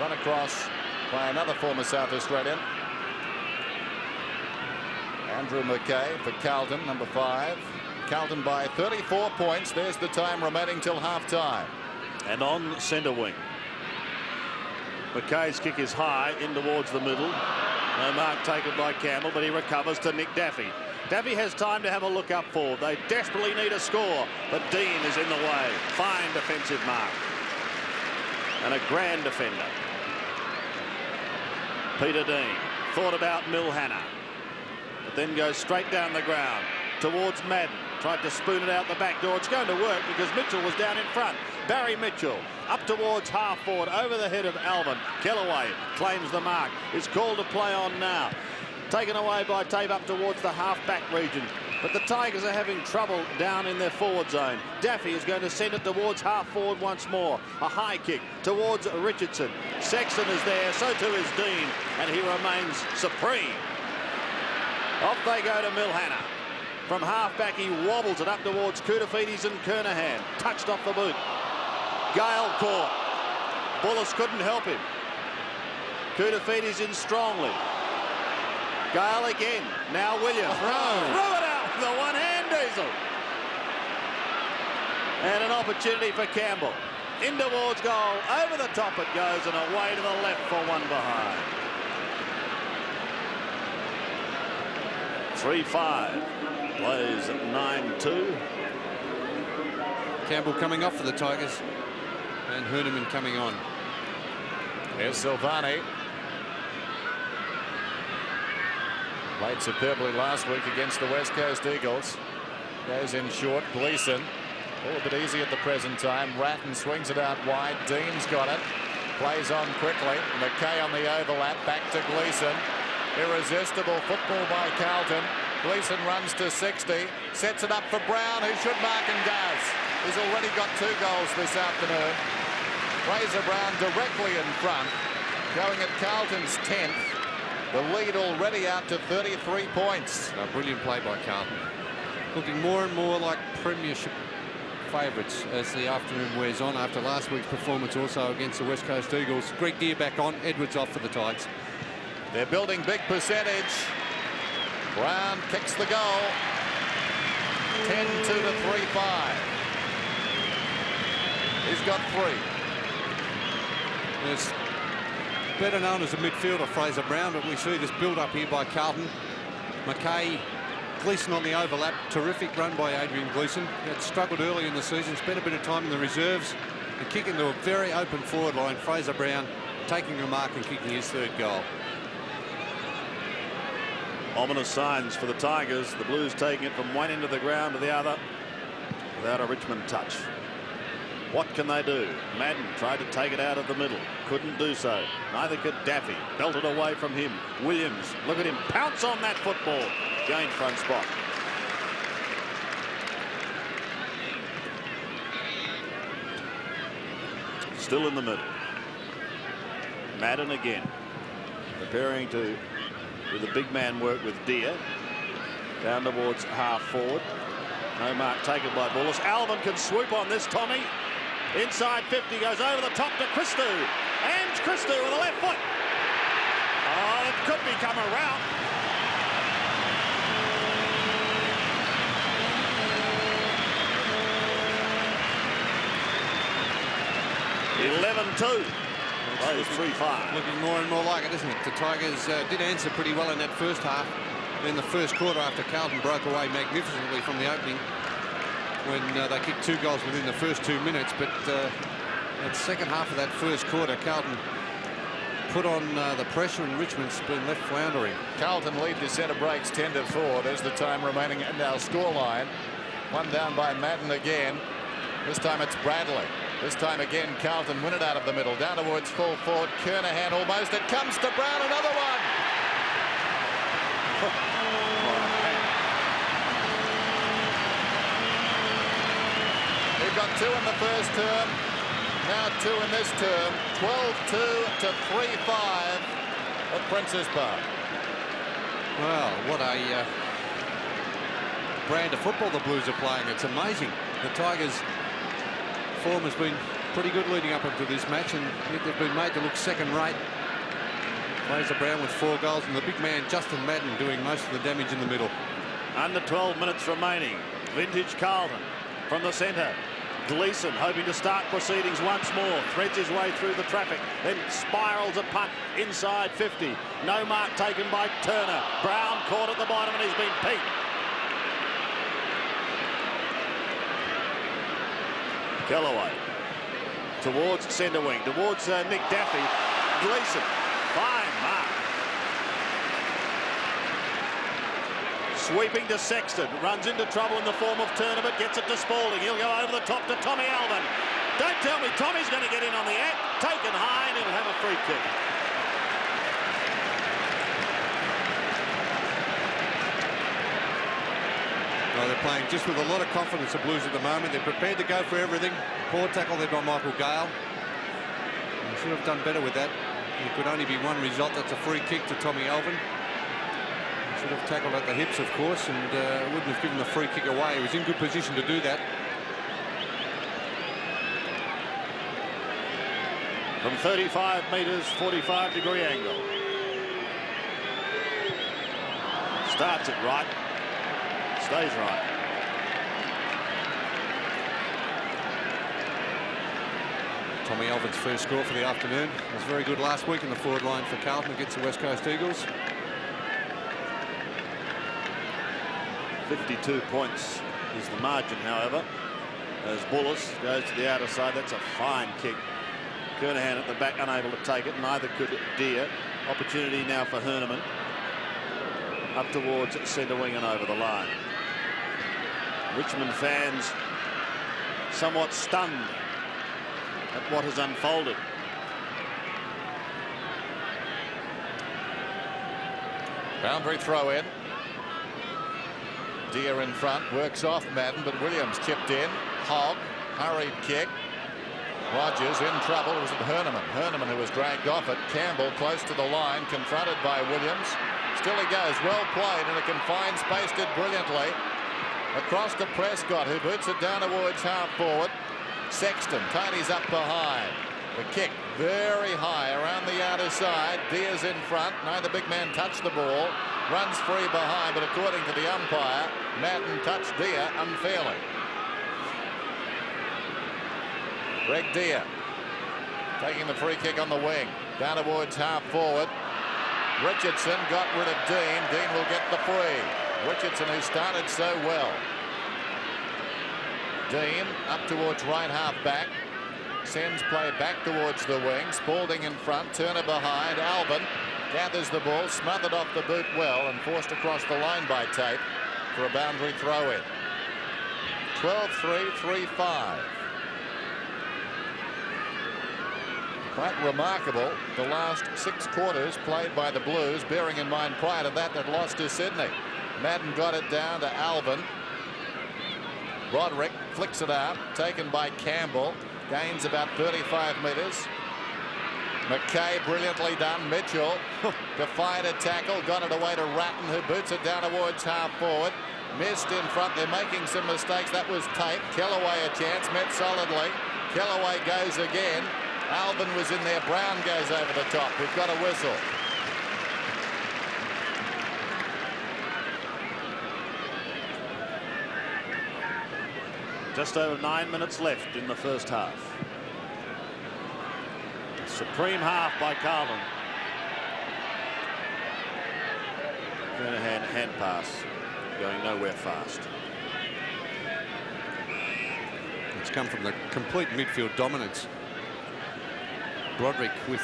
Run across by another former South Australian. Andrew McKay for Carlton, number 5. Carlton by 34 points. There's the time remaining till half-time. And on centre wing. McKay's kick is high in towards the middle. No mark taken by Campbell, but he recovers to Nick Daffy. Daffy has time to have a look up forward. They desperately need a score, but Dean is in the way. Fine defensive mark. And a grand defender. Peter Dean thought about Milhana, but then goes straight down the ground towards Madden. Tried to spoon it out the back door. It's going to work because Mitchell was down in front. Barry Mitchell up towards half forward over the head of Alvin. Kellaway claims the mark. Is called to play on now. Taken away by Tate up towards the half-back region. But the Tigers are having trouble down in their forward zone. Daffy is going to send it towards half-forward once more. A high kick towards Richardson. Sexton is there, so too is Dean, and he remains supreme. Off they go to Milhana. From half-back, he wobbles it up towards Koutafidis and Kernahan. Touched off the boot. Gale caught. Bullis couldn't help him. Koutafidis in strongly. Gale again. Now Williams. Throw it out with a one-hand diesel. And an opportunity for Campbell. In towards goal. Over the top it goes and away to the left for one behind. 3-5. Plays 9-2. Campbell coming off for the Tigers. And Herneman coming on. Here's Silvani. Played superbly last week against the West Coast Eagles. Goes in short. Gleeson. All a bit easy at the present time. Ratton swings it out wide. Dean's got it. Plays on quickly. McKay on the overlap. Back to Gleeson. Irresistible football by Carlton. Gleeson runs to 60. Sets it up for Brown, who should mark and does. He's already got 2 goals this afternoon. Fraser Brown directly in front. Going at Carlton's 10th. The lead already out to 33 points. A brilliant play by Carlton. Looking more and more like premiership favourites as the afternoon wears on after last week's performance also against the West Coast Eagles. Greg Gear back on. Edwards off for the Tigers. They're building big percentage. Brown kicks the goal. 10-2 to 3-5. He's got 3. There's better known as a midfielder, Fraser Brown, but we see this build-up here by Carlton. McKay, Gleeson on the overlap. Terrific run by Adrian Gleeson. He had struggled early in the season, spent a bit of time in the reserves. The kick into a very open forward line. Fraser Brown taking a mark and kicking his 3rd goal. Ominous signs for the Tigers. The Blues taking it from one end of the ground to the other without a Richmond touch. What can they do? Madden tried to take it out of the middle. Couldn't do so. Neither could Daffy. Belted away from him. Williams, look at him pounce on that football. Gained front spot. Still in the middle. Madden again. Preparing to do the big man work with Deer. Down towards half forward. No mark taken by Bullis. Alvin can swoop on this, Tommy. Inside 50, goes over the top to Christou. And Christou with a left foot. Oh, it could become a rout. (11-2). Plays 3-5. Looking more and more like it, isn't it? The Tigers did answer pretty well in that first half. In the first quarter, after Carlton broke away magnificently from the opening, when they kicked 2 goals within the first 2 minutes. But that second half of that first quarter, Carlton put on the pressure, and Richmond's been left floundering. Carlton lead the centre breaks 10-4. There's the time remaining in our scoreline. One down by Madden again. This time it's Bradley. This time again, Carlton win it out of the middle. Down towards full forward. Kernahan almost. It comes to Brown. Another one. We've got 2 in the first term. Now 2 in this term. 12-2 to 3-5 at Princes Park. Well, what a brand of football the Blues are playing. It's amazing. The Tigers' form has been pretty good leading up into this match, and yet they've been made to look second-rate. Fraser Brown with 4 goals, and the big man Justin Madden doing most of the damage in the middle. Under 12 minutes remaining. Vintage Carlton from the centre. Gleeson hoping to start proceedings once more. Threads his way through the traffic. Then spirals a punt inside 50. No mark taken by Turner. Brown caught at the bottom, and he's been peaked. Kellaway towards centre wing, towards Nick Daffy. Gleeson, fine mark. Sweeping to Sexton, runs into trouble in the form of Turner, but gets it to Spalding. He'll go over the top to Tommy Alvin. Don't tell me Tommy's going to get in on the act. Taken high, and he'll have a free kick. Well, they're playing just with a lot of confidence, the Blues, at the moment. They're prepared to go for everything. Poor tackle there by Michael Gale. They should have done better with that. It could only be one result. That's a free kick to Tommy Alvin. He should have tackled at the hips, of course, and wouldn't have given the free kick away. He was in good position to do that. From 35 metres, 45-degree angle. Starts it right. Stays right. Tommy Alvin's first score for the afternoon. It was very good last week in the forward line for Carlton against the West Coast Eagles. 52 points is the margin, however, as Bullis goes to the outer side. That's a fine kick. Kernahan at the back, unable to take it. Neither could Deer. Opportunity now for Herneman. Up towards centre wing and over the line. Richmond fans somewhat stunned at what has unfolded. Boundary throw in. Deer in front, works off Madden, but Williams chipped in. Hogg, hurried kick. Rogers in trouble. It was at Herneman. Herneman, who was dragged off it. Campbell close to the line, confronted by Williams. Still he goes, well played in a confined space, did brilliantly. Across to Prescott, who boots it down towards half forward. Sexton, Tony's up behind. The kick very high around the outer side. Deer's in front. Neither big man touched the ball. Runs free behind, but according to the umpire, Madden touched Deer unfairly. Greg Deer taking the free kick on the wing. Down towards half forward. Richardson got rid of Dean. Dean will get the free. Richardson, who started so well. Dean up towards right half back. Sends play back towards the wing. Spalding in front. Turner behind. Alvin gathers the ball, smothered off the boot well, and forced across the line by Tate for a boundary throw-in. 12-3, 3-5. Quite remarkable, the last 6 quarters played by the Blues, bearing in mind prior to that they'd lost to Sydney. Madden got it down to Alvin. Roderick flicks it out, taken by Campbell, gains about 35 metres. McKay, brilliantly done. Mitchell defied a tackle, got it away to Ratton, who boots it down towards half forward. Missed in front, they're making some mistakes. That was Tate. Kellaway a chance, met solidly. Kellaway goes again. Alvin was in there, Brown goes over the top. We've got a whistle. Just over 9 minutes left in the first half. Supreme half by Carlton. Kernahan hand pass, going nowhere fast. It's come from the complete midfield dominance. Broderick with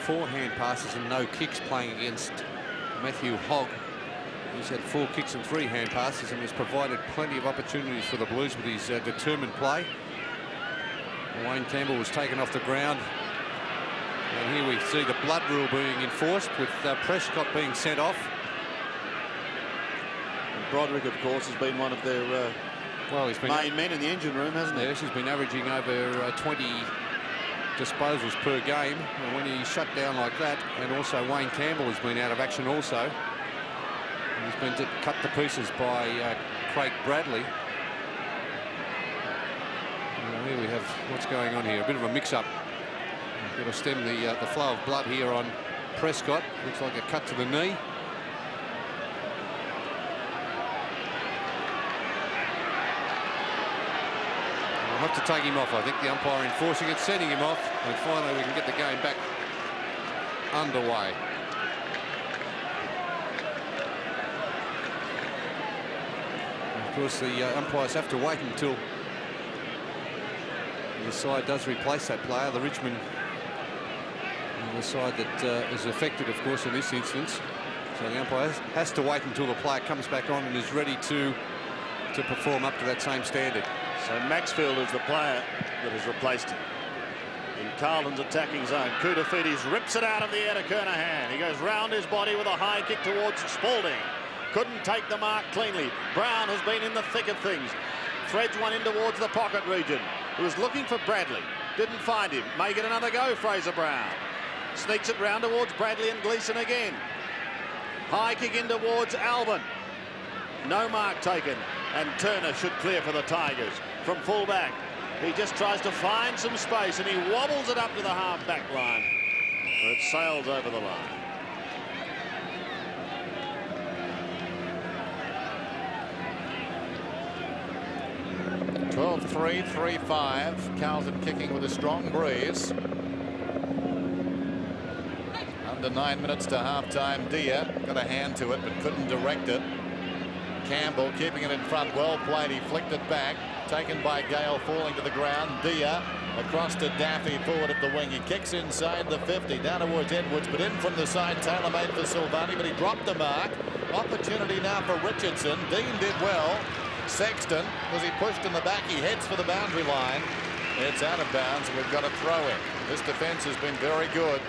4 hand passes and no kicks, playing against Matthew Hogg. He's had 4 kicks and 3 hand passes and has provided plenty of opportunities for the Blues with his determined play. Wayne Campbell was taken off the ground. And here we see the blood rule being enforced, with Prescott being sent off. And Broderick, of course, has been one of their he's been main men in the engine room, hasn't he? Yes, he's been averaging over 20 disposals per game. And when he's shut down like that, and also Wayne Campbell has been out of action also. He's been cut to pieces by Craig Bradley. And here we have what's going on here, a bit of a mix-up. Got to stem the flow of blood here on Prescott. Looks like a cut to the knee. We'll have to take him off. I think the umpire enforcing it, sending him off, and finally we can get the game back underway. Of course, the umpires have to wait until the side does replace that player, the Richmond, the side that is affected, of course, in this instance. So the umpire has to wait until the player comes back on and is ready to perform up to that same standard. So Maxfield is the player that has replaced him in Carlton's attacking zone. Koutafidis rips it out of the air to Kernahan. He goes round his body with a high kick towards Spalding. Couldn't take the mark cleanly. Brown has been in the thick of things. Threads one in towards the pocket region. He was looking for Bradley. Didn't find him. May get another go, Fraser Brown. Sneaks it round towards Bradley and Gleeson again. High kick in towards Alvin. No mark taken. And Turner should clear for the Tigers from full-back. He just tries to find some space and he wobbles it up to the half-back line. But it sails over the line. (12-3, 3-5). Carlton kicking with a strong breeze. Under 9 minutes to half-time. Dia got a hand to it but couldn't direct it. Campbell keeping it in front, well played. He flicked it back, taken by Gale, falling to the ground. Dia across to Daffy, forward at the wing. He kicks inside the 50, down towards Edwards, but in from the side, tailor-made for Silvani, but he dropped the mark. Opportunity now for Richardson. Dean did well. Sexton, was he pushed in the back, he heads for the boundary line. It's out of bounds, and we've got a throw in. This defence has been very good.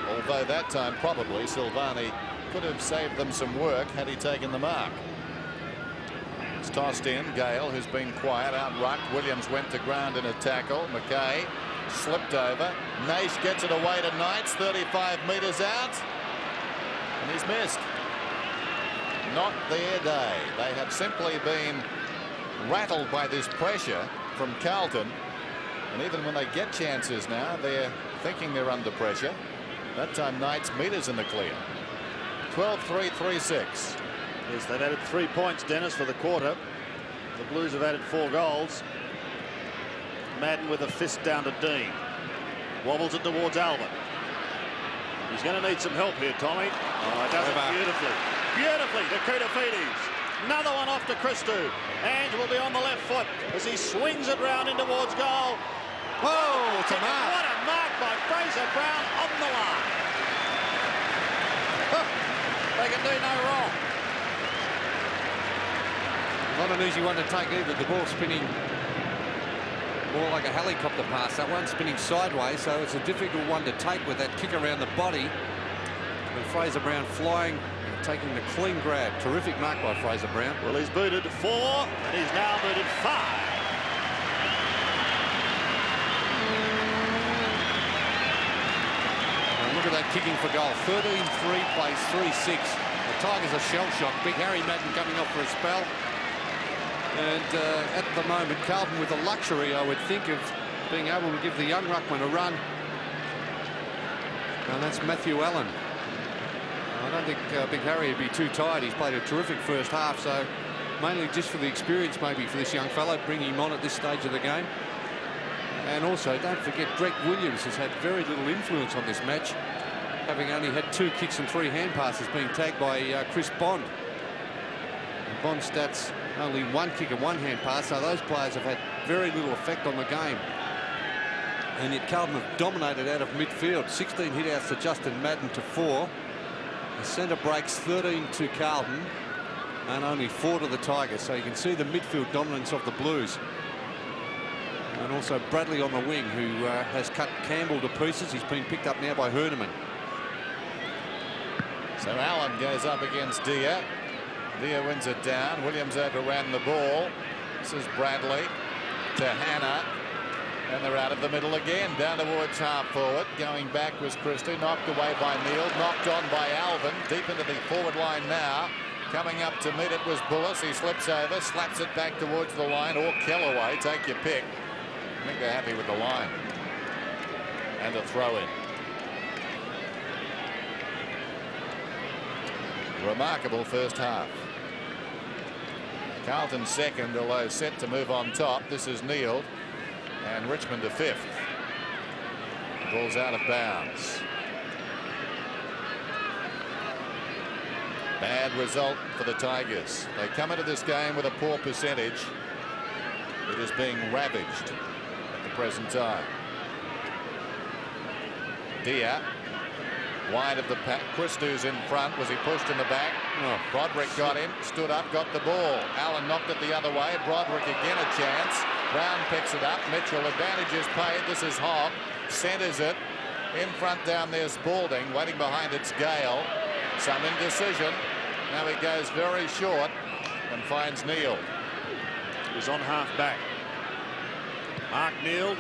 Although that time, probably, Silvani could have saved them some work had he taken the mark. It's tossed in. Gale, who's been quiet, out-rucked. Williams went to ground in a tackle. McKay slipped over. Naish gets it away to Knights, 35 metres out. And he's missed. Not their day. They have simply been rattled by this pressure from Carlton. And even when they get chances now, they're thinking they're under pressure. That time Knights meters in the clear. 12-3, 3-6. Yes, they've added 3 points, Dennis, for the quarter. The Blues have added 4 goals. Madden with a fist down to Dean. Wobbles it towards Alvin. He's going to need some help here, Tommy. Oh, it does it beautifully. Beautifully to Koutafidis. Another one off to Christou. Ange will be on the left foot as he swings it round in towards goal. Oh, it's a mark. What a mark by Fraser Brown on the line. They can do no wrong. Not an easy one to take either. The ball spinning more like a helicopter pass. That one spinning sideways, so it's a difficult one to take with that kick around the body. And Fraser Brown flying and taking the clean grab. Terrific mark by Fraser Brown. Well, he's booted 4 and he's now booted 5. Look at that kicking for goal. 13-3 plays 3-6. The Tigers are shell-shocked. Big Harry Madden coming off for a spell. And at the moment, Carlton with the luxury, I would think, of being able to give the young ruckman a run. And that's Matthew Allen. I don't think Big Harry would be too tired. He's played a terrific first half, so mainly just for the experience maybe for this young fellow, bringing him on at this stage of the game. And also, don't forget, Greg Williams has had very little influence on this match, having only had 2 kicks and 3 hand passes, being tagged by Chris Bond. And Bond's stats, only 1 kick and 1 hand pass, so those players have had very little effect on the game. And yet Carlton have dominated out of midfield. 16 hit-outs to Justin Madden to 4. The centre breaks 13 to Carlton and only 4 to the Tigers, so you can see the midfield dominance of the Blues. And also Bradley on the wing, who has cut Campbell to pieces. He's been picked up now by Herneman. So Allen goes up against Dia. Dia wins it down. Williams overran the ball. This is Bradley to Hannah. And they're out of the middle again, down towards half forward. Going back was Christie, knocked away by Neal, knocked on by Alvin, deep into the forward line now. Coming up to meet it was Bullis. He slips over, slaps it back towards the line, or Kellaway, take your pick. I think they're happy with the line. And a throw in. Remarkable first half. Carlton second, although set to move on top. This is Neal. And Richmond to 5th. Ball's out of bounds. Bad result for the Tigers. They come into this game with a poor percentage. It is being ravaged at the present time. Dia wide of the pack. Christou's in front. Was he pushed in the back? Oh. Broderick got in, stood up, got the ball. Allen knocked it the other way. Broderick again a chance. Brown picks it up. Mitchell, advantage is paid. This is Hogg. Centers it. In front down there's Spalding. Waiting behind it's Gale. Some indecision. Now he goes very short and finds Neal. He's on half back. Mark Neal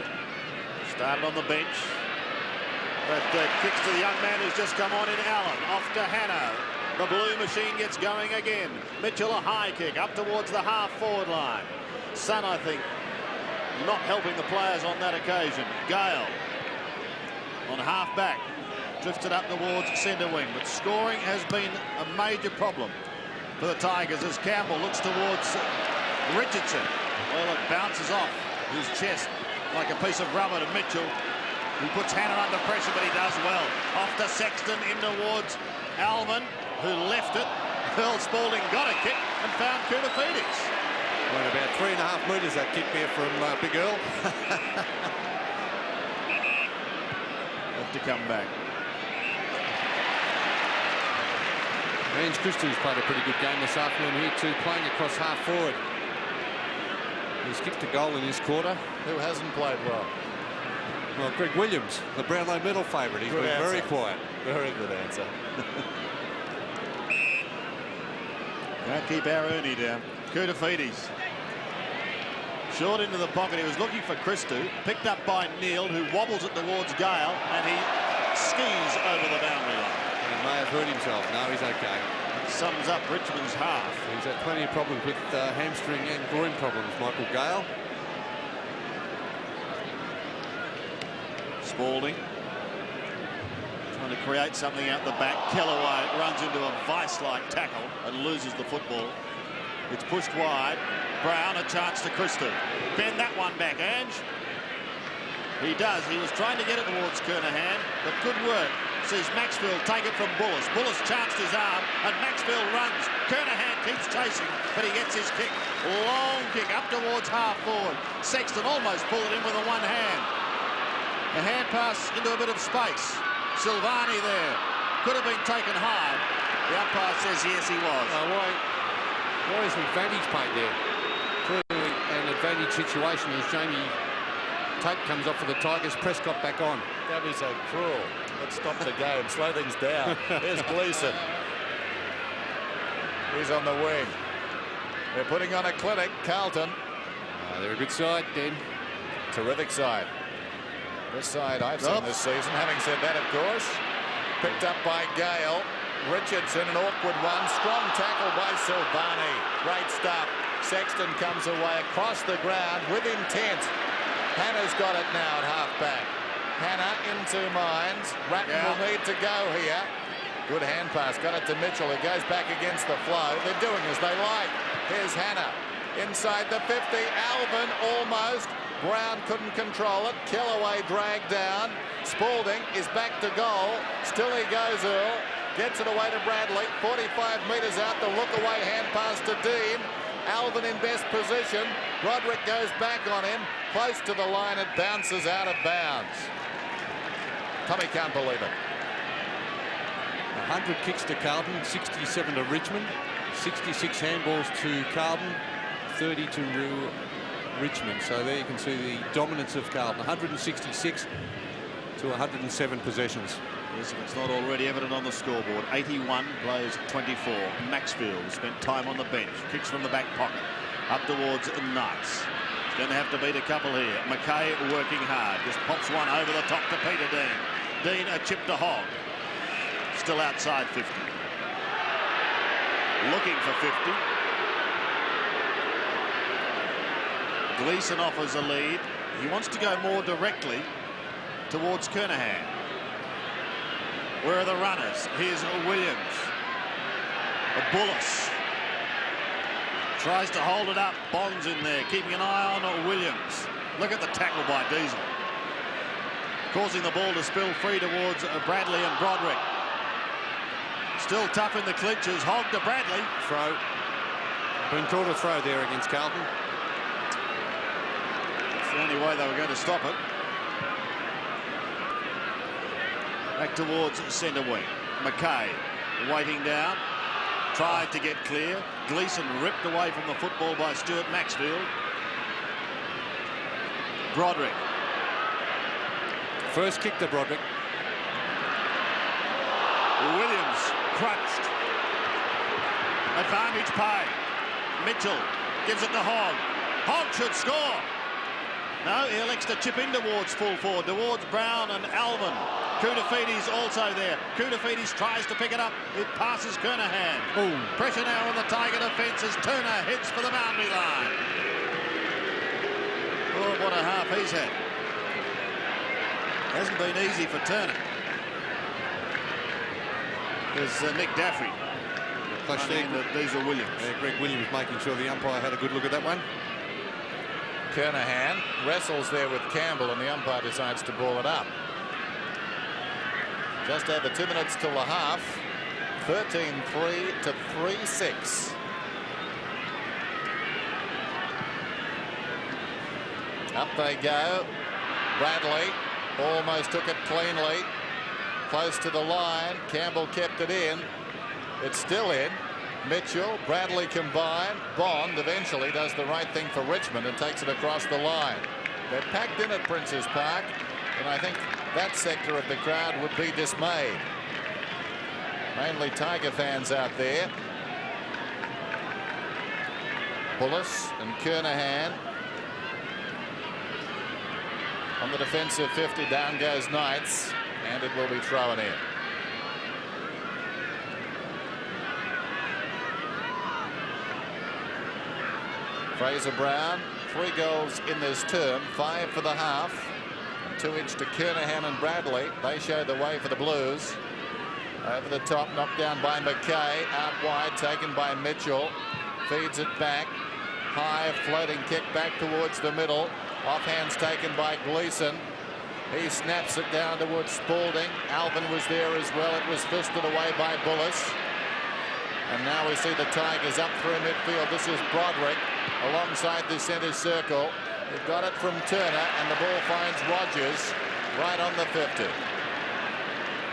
started on the bench. But kicks to the young man who's just come on in Allen. Off to Hannah. The blue machine gets going again. Mitchell a high kick up towards the half forward line. Sun, I think, not helping the players on that occasion. Gale on half back. Drifted up towards centre wing. But scoring has been a major problem for the Tigers as Campbell looks towards Richardson. Well, it bounces off his chest like a piece of rubber to Mitchell, who puts Hannah under pressure, but he does well. Off to Sexton, in towards Alvin, who left it. Earl Spalding got a kick and found Koutafidis. Went about 3.5 metres that kick there from Big Earl. Have to come back. Ange Christie's played a pretty good game this afternoon here too, playing across half forward. He's kicked a goal in this quarter. Who hasn't played well? Well, Greg Williams, the Brownlow medal favourite. He's been very quiet. Very good answer. Can't keep our Ernie down. Koutafidis. Short into the pocket. He was looking for Christou. Picked up by Neal, who wobbles it towards Gale, and he skis over the boundary line. He may have hurt himself. No, he's okay. Sums up Richmond's half. He's had plenty of problems with hamstring and groin problems, Michael Gale. Spalding trying to create something out the back. Kellaway runs into a vice-like tackle and loses the football. It's pushed wide. Brown a chance to Christou. Bend that one back, Ange. He does. He was trying to get it towards Kernahan, but good work. Sees Maxfield take it from Bullis. Bullis chanced his arm, and Maxfield runs. Kernahan keeps chasing, but he gets his kick. Long kick up towards half forward. Sexton almost pulled it in with a one hand. A hand pass into a bit of space. Silvani there. Could have been taken high. The umpire says yes, he was. Why isn't advantage paid there? Clearly an advantage situation as Jamie Tate comes off for the Tigers. Prescott back on. Don't be so cruel. Let's stop the game. Slow things down. There's Gleeson. He's on the wing. They're putting on a clinic, Carlton. They're a good side, Den. Terrific side. This side I've seen this season. Having said that, of course, picked up by Gale. Richardson, an awkward one. Strong tackle by Silvani. Great stuff. Sexton comes away across the ground with intent. Hannah's got it now at half-back. Hannah into Mines. Ratton will need to go here. Good hand pass. Got it to Mitchell. It goes back against the flow. They're doing as they like. Here's Hannah. Inside the 50. Alvin almost. Brown couldn't control it. Kellaway dragged down. Spalding is back to goal. Still he goes, Earl. Gets it away to Bradley. 45 metres out. The look-away hand pass to Dean. Alvin in best position. Broderick goes back on him. Close to the line. It bounces out of bounds. Tommy can't believe it. 100 kicks to Carlton, 67 to Richmond. 66 handballs to Carlton, 30 to Richmond. So there you can see the dominance of Carlton. 166 to 107 possessions. Yes, if it's not already evident on the scoreboard. 81 plays 24. Maxfield spent time on the bench. Kicks from the back pocket. Up towards Knights. He's going to have to beat a couple here. McKay working hard. Just pops one over the top to Peter Dean. Dean a chip to Hogg. Still outside 50. Looking for 50. Gleeson offers a lead. He wants to go more directly towards Kernahan. Where are the runners? Here's Williams. A Bullis. Tries to hold it up. Bond's in there, keeping an eye on Williams. Look at the tackle by Diesel. Causing the ball to spill free towards Bradley and Broderick. Still tough in the clinches. Hogg to Bradley. Throw. Been called a throw there against Carlton. It's the only way they were going to stop it. Back towards centre wing. McKay waiting down. Tried to get clear. Gleeson ripped away from the football by Stuart Maxfield. Broderick. First kick to Broderick. Williams crunched. Advantage pay. Mitchell gives it to Hogg. Hogg should score. No, he elects to chip in towards full forward, towards Brown and Alvin. Koutafidis also there. Koutafidis tries to pick it up. It passes Kernahan. Ooh. Pressure now on the Tiger defence as Turner heads for the boundary line. Oh, what a half he's had. Hasn't been easy for Turner. There's Nick Daffrey. Diesel Williams. Yeah, Greg Williams making sure the umpire had a good look at that one. Kernahan wrestles there with Campbell and the umpire decides to ball it up. Just over 2 minutes till the half. 13-3 to 3-6. Up they go. Bradley almost took it cleanly. Close to the line. Campbell kept it in. It's still in. Mitchell, Bradley combined. Bond eventually does the right thing for Richmond and takes it across the line. They're packed in at Princes Park, and I think that sector of the crowd would be dismayed. Mainly Tiger fans out there. Bullis and Kernahan. On the defensive 50, down goes Knights, and it will be thrown in. Fraser Brown, 3 goals in this term, 5 for the half, and 2 each to Kernahan and Bradley. They show the way for the Blues. Over the top, knocked down by McKay, out wide, taken by Mitchell, feeds it back, high floating kick back towards the middle, offhands taken by Gleeson. He snaps it down towards Spalding. Alvin was there as well. It was fisted away by Bullis. And now we see the Tigers up through midfield. This is Broderick alongside the centre circle. They've got it from Turner, and the ball finds Rogers. right on the 50.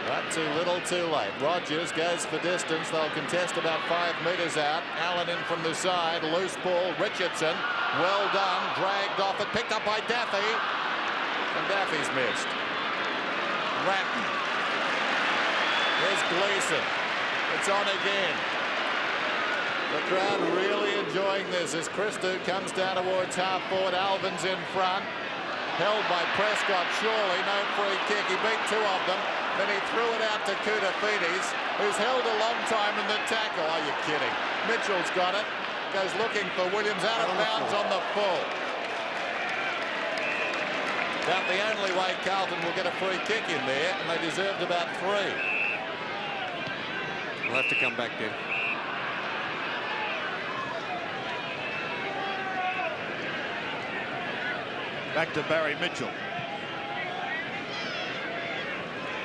But too little too late. Rogers goes for distance. They'll contest about 5 metres out. Allen in from the side. Loose ball. Richardson. Well done. Dragged off it. Picked up by Daffy. And Daffy's missed. Ratton. Here's Gleeson. It's on again. The crowd really enjoying this as Christou comes down towards half forward. Alvin's in front. Held by Prescott. Surely no free kick. He beat 2 of them. Then he threw it out to Koutafidis, who's held a long time in the tackle. Are you kidding? Mitchell's got it. Goes looking for Williams, out of bounds on the full. About the only way Carlton will get a free kick in there, and they deserved about 3. We'll have to come back then. Back to Barry Mitchell,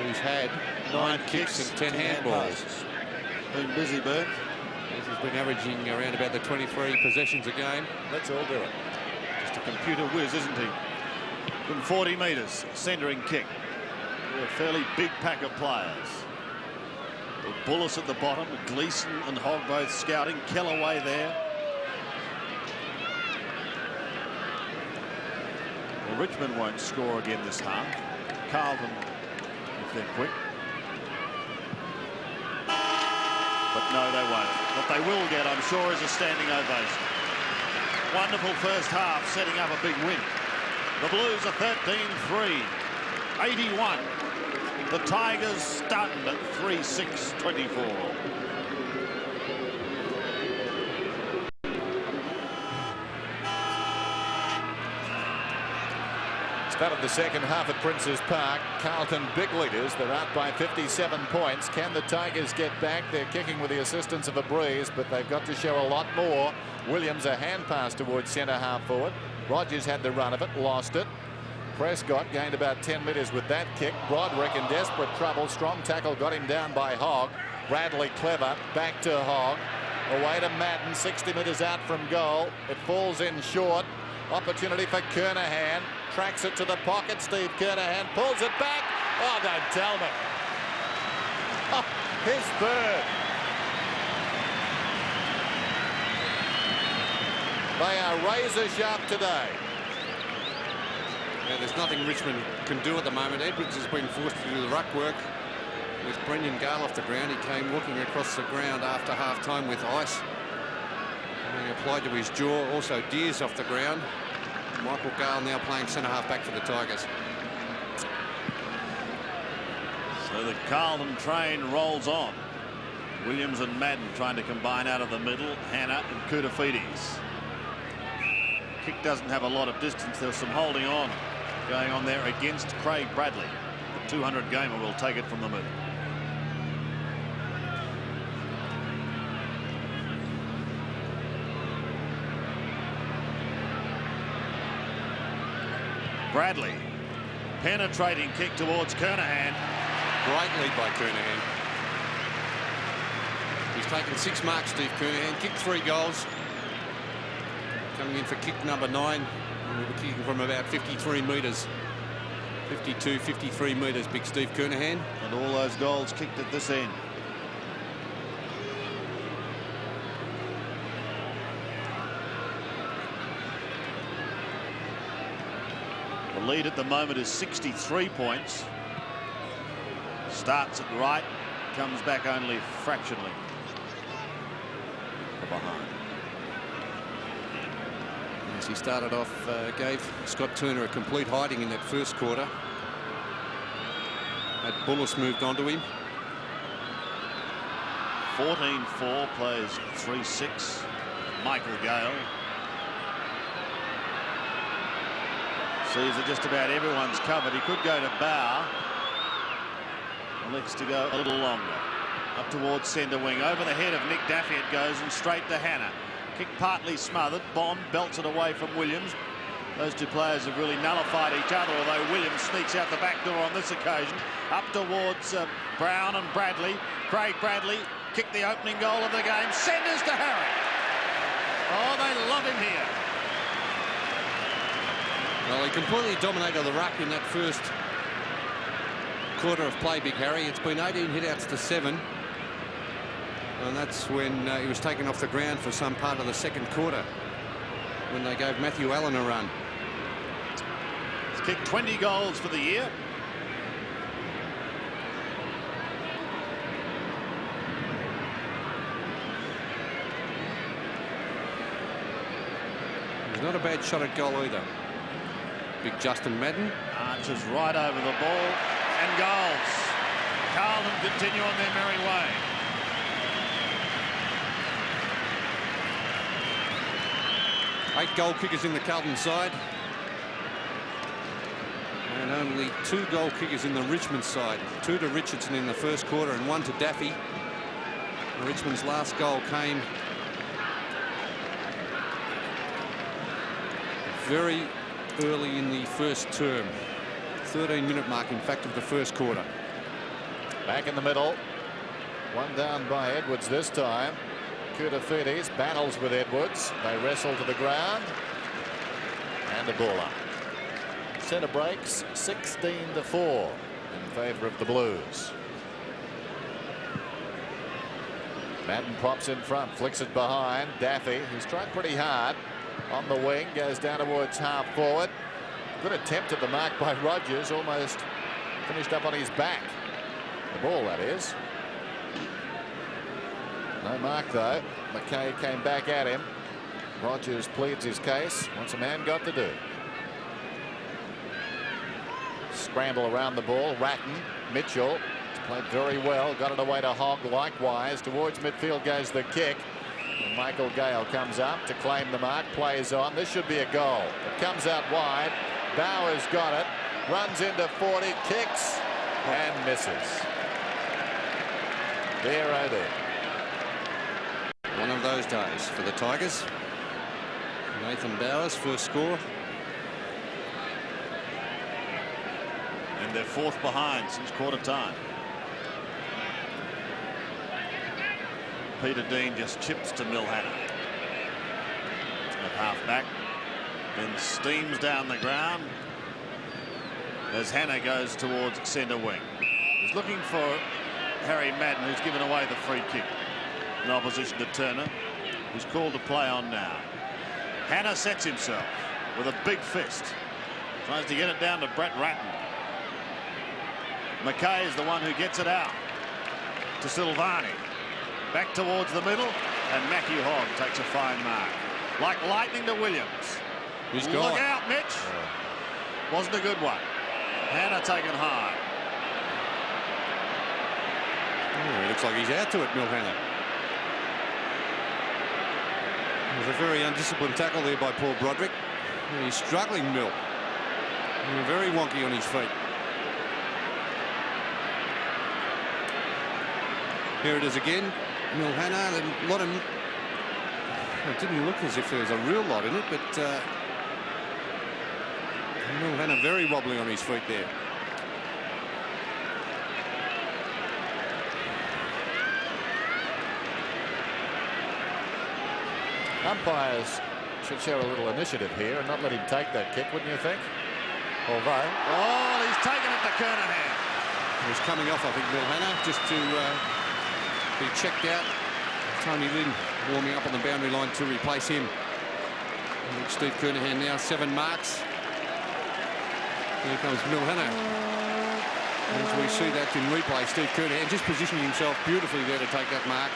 who's had 9 kicks and 10 handballs. Been busy, Bert. He's been averaging around about the 23 possessions a game. Let's all do it. just a computer whiz, isn't he? From 40 metres, centering kick. They're a fairly big pack of players. With Bullis at the bottom, Gleeson and Hogg both scouting. Kellaway there. Well, Richmond won't score again this half. Carlton, if they're quick. But no, they won't. What they will get, I'm sure, is a standing ovation. Wonderful first half, setting up a big win. The Blues are 13-3, 81. The Tigers stunned at 3-6-24. Start of the second half at Princes Park. Carlton big leaders. They're out by 57 points. Can the Tigers get back? They're kicking with the assistance of a breeze, but they've got to show a lot more. Williams, a hand pass towards centre half forward. Rogers had the run of it, lost it. Prescott gained about 10 metres with that kick. Broderick in desperate trouble. Strong tackle got him down by Hogg. Bradley clever. Back to Hogg. Away to Madden. 60 metres out from goal. It falls in short. Opportunity for Kernahan. Tracks it to the pocket. Steve Kernahan pulls it back. Oh, don't tell me. Oh, his third. They are razor sharp today. Yeah, there's nothing Richmond can do at the moment. Edwards has been forced to do the ruck work with Brendan Gale off the ground. He came walking across the ground after half-time with ice. And he applied to his jaw. Also, Deers off the ground. Michael Gale now playing centre-half back for the Tigers. So the Carlton train rolls on. Williams and Madden trying to combine out of the middle. Hannah and Koutafidis. Kick doesn't have a lot of distance. There's some holding on going on there against Craig Bradley. The 200 gamer will take it from the middle. Bradley, penetrating kick towards Kernahan. Great lead by Kernahan. He's taken 6 marks, Steve Kernahan, kicked 3 goals. Coming in for kick number 9. And we were kicking from about 53 metres. 52, 53 metres, big Steve Kernahan. And all those goals kicked at this end. The lead at the moment is 63 points. Starts at right, comes back only fractionally behind. As he started off, gave Scott Turner a complete hiding in that first quarter. Had Bullis moved on to him. 14-4 plays 3-6. Michael Gale sees that just about everyone's covered. He could go to Bow. Elects to go a little longer. Up towards centre wing. Over the head of Nick Daffy it goes and straight to Hannah. Kick partly smothered. Bond belts it away from Williams. Those two players have really nullified each other, although Williams sneaks out the back door on this occasion. Up towards Brown and Bradley. Craig Bradley kicked the opening goal of the game. Senders to Harry. Oh, they love him here. Well, he completely dominated the ruck in that first quarter of play, Big Harry. It's been 18 hit-outs to 7. And that's when he was taken off the ground for some part of the second quarter, when they gave Matthew Allen a run. He's kicked 20 goals for the year. He's not a bad shot at goal either. Big Justin Madden. Arches right over the ball and goals. Carlton continue on their merry way. Eight goal kickers in the Carlton side. And only 2 goal kickers in the Richmond side. 2 to Richardson in the first quarter and 1 to Daffy. Richmond's last goal came very early in the first term. 13-minute mark, in fact, of the first quarter. Back in the middle. One down by Edwards this time. Koutafidis battles with Edwards. They wrestle to the ground. And a ball up. Centre breaks 16-4 in favour of the Blues. Madden pops in front, flicks it behind. Daffy, who's tried pretty hard on the wing, goes down towards half forward. Good attempt at the mark by Rogers, almost finished up on his back. The ball, that is. No mark, though. McKay came back at him. Rogers pleads his case. What's a man got to do? Scramble around the ball. Ratton, Mitchell played very well. Got it away to Hogg likewise. Towards midfield goes the kick. And Michael Gale comes up to claim the mark. Plays on. This should be a goal. It comes out wide. Bauer's got it. Runs into 40. Kicks and misses. Dear, oh dear. One of those days for the Tigers. Nathan Bowers, first score. And they're 4th behind since quarter time. Peter Dean just chips to Milhana. At half back. Then steams down the ground as Hannah goes towards centre wing. He's looking for Harry Madden, who's given away the free kick in opposition to Turner, who's called to play on now. Hannah sets himself with a big fist. Tries to get it down to Brett Ratton. McKay is the one who gets it out to Silvani. Back towards the middle, and Matthew Hogg takes a fine mark. Like lightning to Williams. He's gone. Look out, Mitch. Wasn't a good one. Hannah taken high. Oh, it looks like he's out to it, Milhana. It was a very undisciplined tackle there by Paul Broderick. And he's struggling, Mill. And very wonky on his feet. Here it is again. Milhana, a lot of... It didn't look as if there was a real lot in it, but Milhana very wobbly on his feet there. Umpires should show a little initiative here and not let him take that kick, wouldn't you think? Although... Oh, he's taken it to Kernahan. He was coming off, I think, Milhana, just to be checked out. Tony Lynn warming up on the boundary line to replace him. And Steve Kernahan now 7 marks. Here comes Milhana. As we see that in replay, Steve Kernahan just positioning himself beautifully there to take that mark.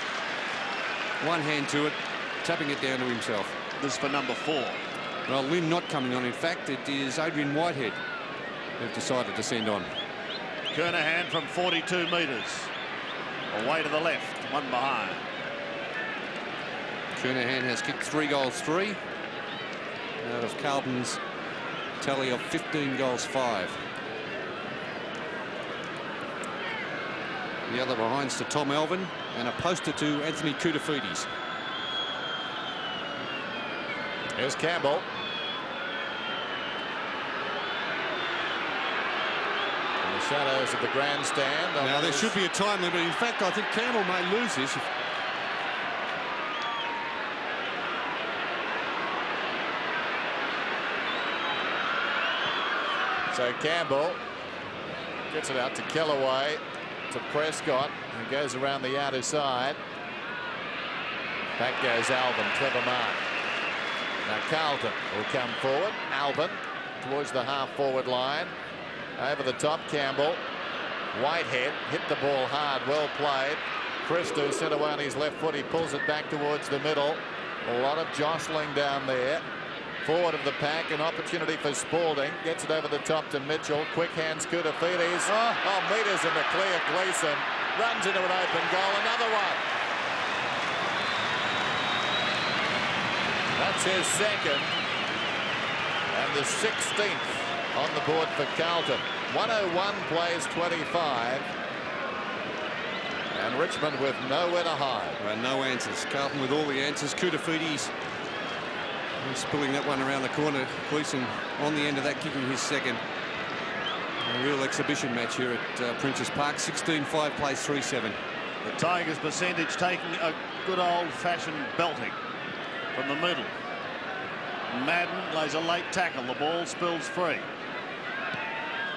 One hand to it, tapping it down to himself. This is for number 4. Well, Lynn not coming on. In fact, it is Adrian Whitehead who've decided to send on. Kernahan from 42 metres. Away to the left, one behind. Kernahan has kicked 3 goals 3 out of Carlton's tally of 15 goals 5. The other behind's to Tom Alvin and a poster to Anthony Koutafidis. Here's Campbell. In the shadows of the grandstand. Now there should be a time limit. In fact, I think Campbell may lose this. So Campbell Gets it out to Kellaway, to Prescott, who goes around the outer side. Back goes Alvin, clever mark. Now Carlton will come forward. Alvin towards the half-forward line. Over the top, Campbell. Whitehead hit the ball hard, well played. Christou sent away on his left foot. He pulls it back towards the middle. A lot of jostling down there. Forward of the pack, an opportunity for Spalding. Gets it over the top to Mitchell. Quick hands, Koutafidis. Oh, meters in the clear. Gleeson runs into an open goal. Another one. That's his second. And the 16th on the board for Carlton. 101 plays 25. And Richmond with nowhere to hide. Well, no answers. Carlton with all the answers. Koutafidis pulling that one around the corner. Gleeson on the end of that, kicking his second. A real exhibition match here at Princes Park. 16-5 plays 3-7. The Tigers percentage taking a good old-fashioned belting from the middle. Madden lays a late tackle. The ball spills free.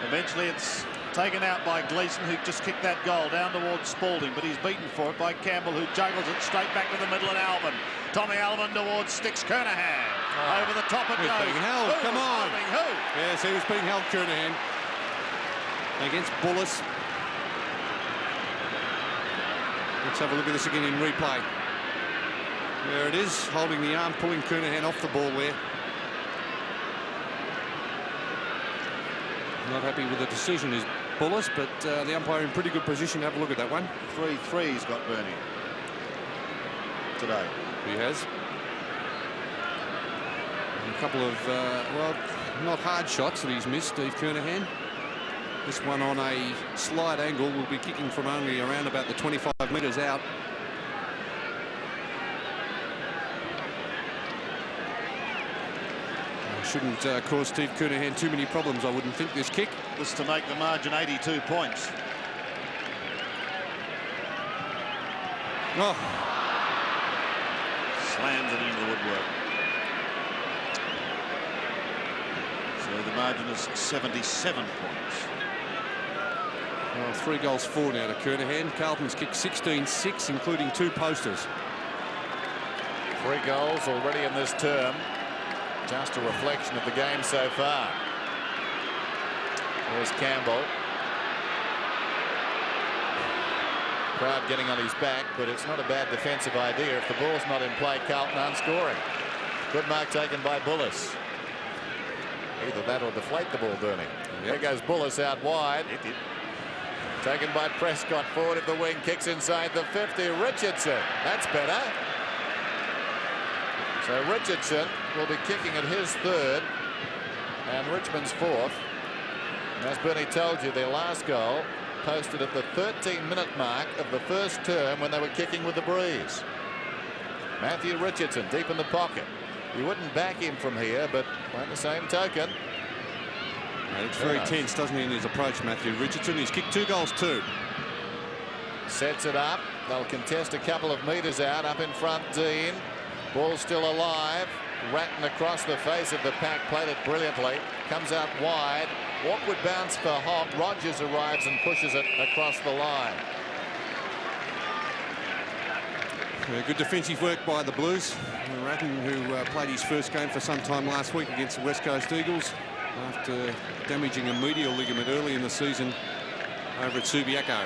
Eventually it's taken out by Gleeson, who just kicked that goal down towards Spalding, but he's beaten for it by Campbell, who juggles it straight back to the middle, and Alvin. Tommy Alvin towards Sticks Kernahan. Over the top it He's goes. being held. Come on. Who? Yes, he was being held, Kernahan, against Bullis. Let's have a look at this again in replay. There it is, holding the arm, pulling Kernahan off the ball there. Not happy with the decision is Bullis, but the umpire in pretty good position. Have a look at that one. 3-3's got Bernie today. He has. And a couple of, well, not hard shots that he's missed, Steve Kernahan. This one on a slight angle will be kicking from only around about the 25 metres out. Shouldn't cause Steve Kernahan too many problems, I wouldn't think, this kick. Was to make the margin 82 points. Oh. Slams it into the woodwork. So the margin is 77 points. Well, 3 goals 4 now to Kernahan. Carlton's kicked 16-6, including 2 posters. 3 goals already in this term. Just a reflection of the game so far. There's Campbell. Crowd getting on his back, but it's not a bad defensive idea. If the ball's not in play, Carlton aren't scoring. Good mark taken by Bullis. Either that or deflate the ball, Bernie. Yep. There goes Bullis out wide. Taken by Prescott, forward of the wing, kicks inside the 50. Richardson. That's better. So Richardson will be kicking at his 3rd and Richmond's 4th. And as Bernie told you, their last goal posted at the 13-minute mark of the first term when they were kicking with the breeze. Matthew Richardson deep in the pocket. You wouldn't back him from here, but by the same token, it's very tense, doesn't he, in his approach, Matthew Richardson. He's kicked 2 goals 2. Sets it up. They'll contest a couple of metres out. Up in front, Dean. Ball still alive. Ratton across the face of the pack, played it brilliantly. Comes out wide. Awkward bounce for Hogg. Rogers arrives and pushes it across the line. Good defensive work by the Blues. Ratton, who played his first game for some time last week against the West Coast Eagles after damaging a medial ligament early in the season over at Subiaco.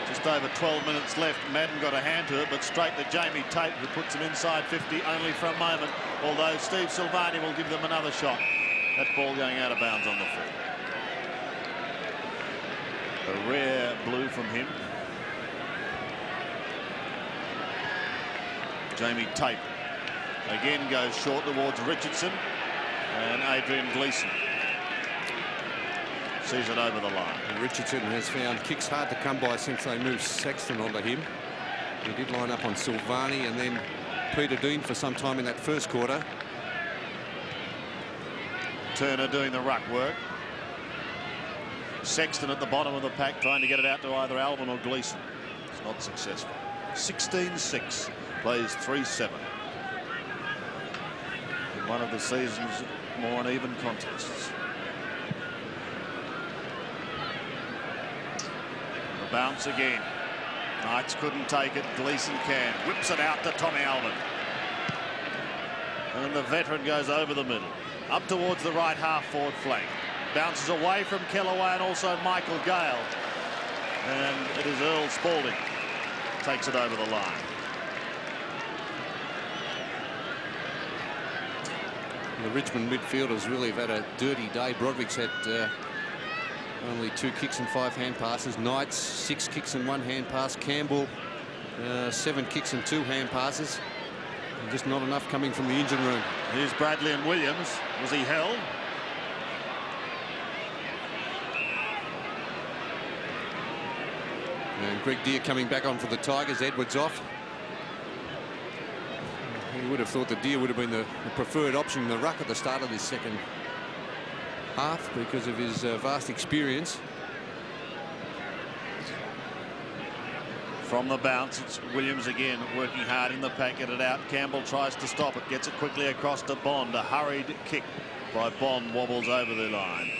Just over 12 minutes left. Madden got a hand to it, but straight to Jamie Tate, who puts him inside 50 only for a moment, although Steve Silvani will give them another shot. That ball going out of bounds on the full. A rare blue from him. Jamie Tate again goes short towards Richardson, and Adrian Gleeson sees it over the line. Richardson has found kicks hard to come by since they moved Sexton onto him. He did line up on Silvani and then Peter Dean for some time in that first quarter. Turner doing the ruck work. Sexton at the bottom of the pack trying to get it out to either Alvin or Gleeson. It's not successful. 16-6 plays 3-7. In one of the season's more uneven contests. Bounce again. Knights couldn't take it. Gleeson can. Whips it out to Tommy Alvin. And the veteran goes over the middle. Up towards the right half forward flank. Bounces away from Kellaway and also Michael Gale. And it is Earl Spalding. Takes it over the line. The Richmond midfielders really have had a dirty day. Broderick's had only 2 kicks and 5 hand passes. Knights 6 kicks and 1 hand pass. Campbell 7 kicks and 2 hand passes. And just not enough coming from the engine room. Here's Bradley and Williams. Was he held? And Greg Deere coming back on for the Tigers. Edwards off. You would have thought that Deere would have been the preferred option in the ruck at the start of this second half because of his vast experience. From the bounce, it's Williams again working hard in the pack, get it out. Campbell tries to stop it, gets it quickly across to Bond. A hurried kick by Bond wobbles over the line.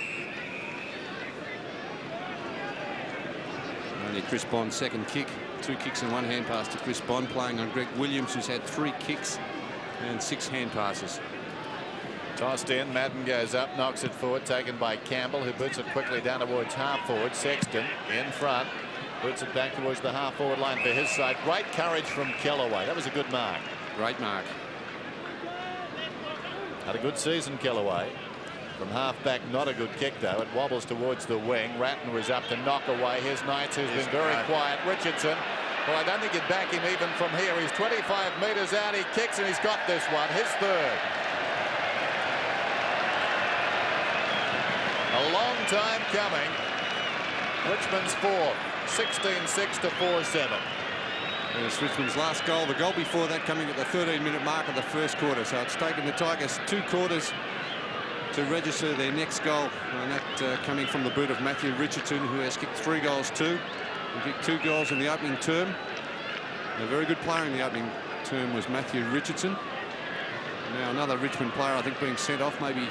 Only Chris Bond's second kick. 2 kicks and 1 hand pass to Chris Bond, playing on Greg Williams, who's had 3 kicks and 6 hand passes. Tossed in, Madden goes up, knocks it forward, taken by Campbell, who boots it quickly down towards half forward. Sexton in front, boots it back towards the half forward line for his side. Great courage from Kellaway. That was a good mark. Great mark. Had a good season, Kellaway. From half back, not a good kick though. It wobbles towards the wing. Ratner is up to knock away his Knights, who's been very quiet. Richardson, well, I don't think you'd back him even from here. He's 25 metres out. He kicks and he's got this one, his third. A long time coming. Richmond's fourth, 16-6 to 4-7. It's Richmond's last goal. The goal before that coming at the 13-minute mark of the first quarter. So it's taken the Tigers 2 quarters to register their next goal, and that coming from the boot of Matthew Richardson, who has kicked 3 goals too. He kicked 2 goals in the opening term. A very good player in the opening term was Matthew Richardson. Now another Richmond player, I think, being sent off, maybe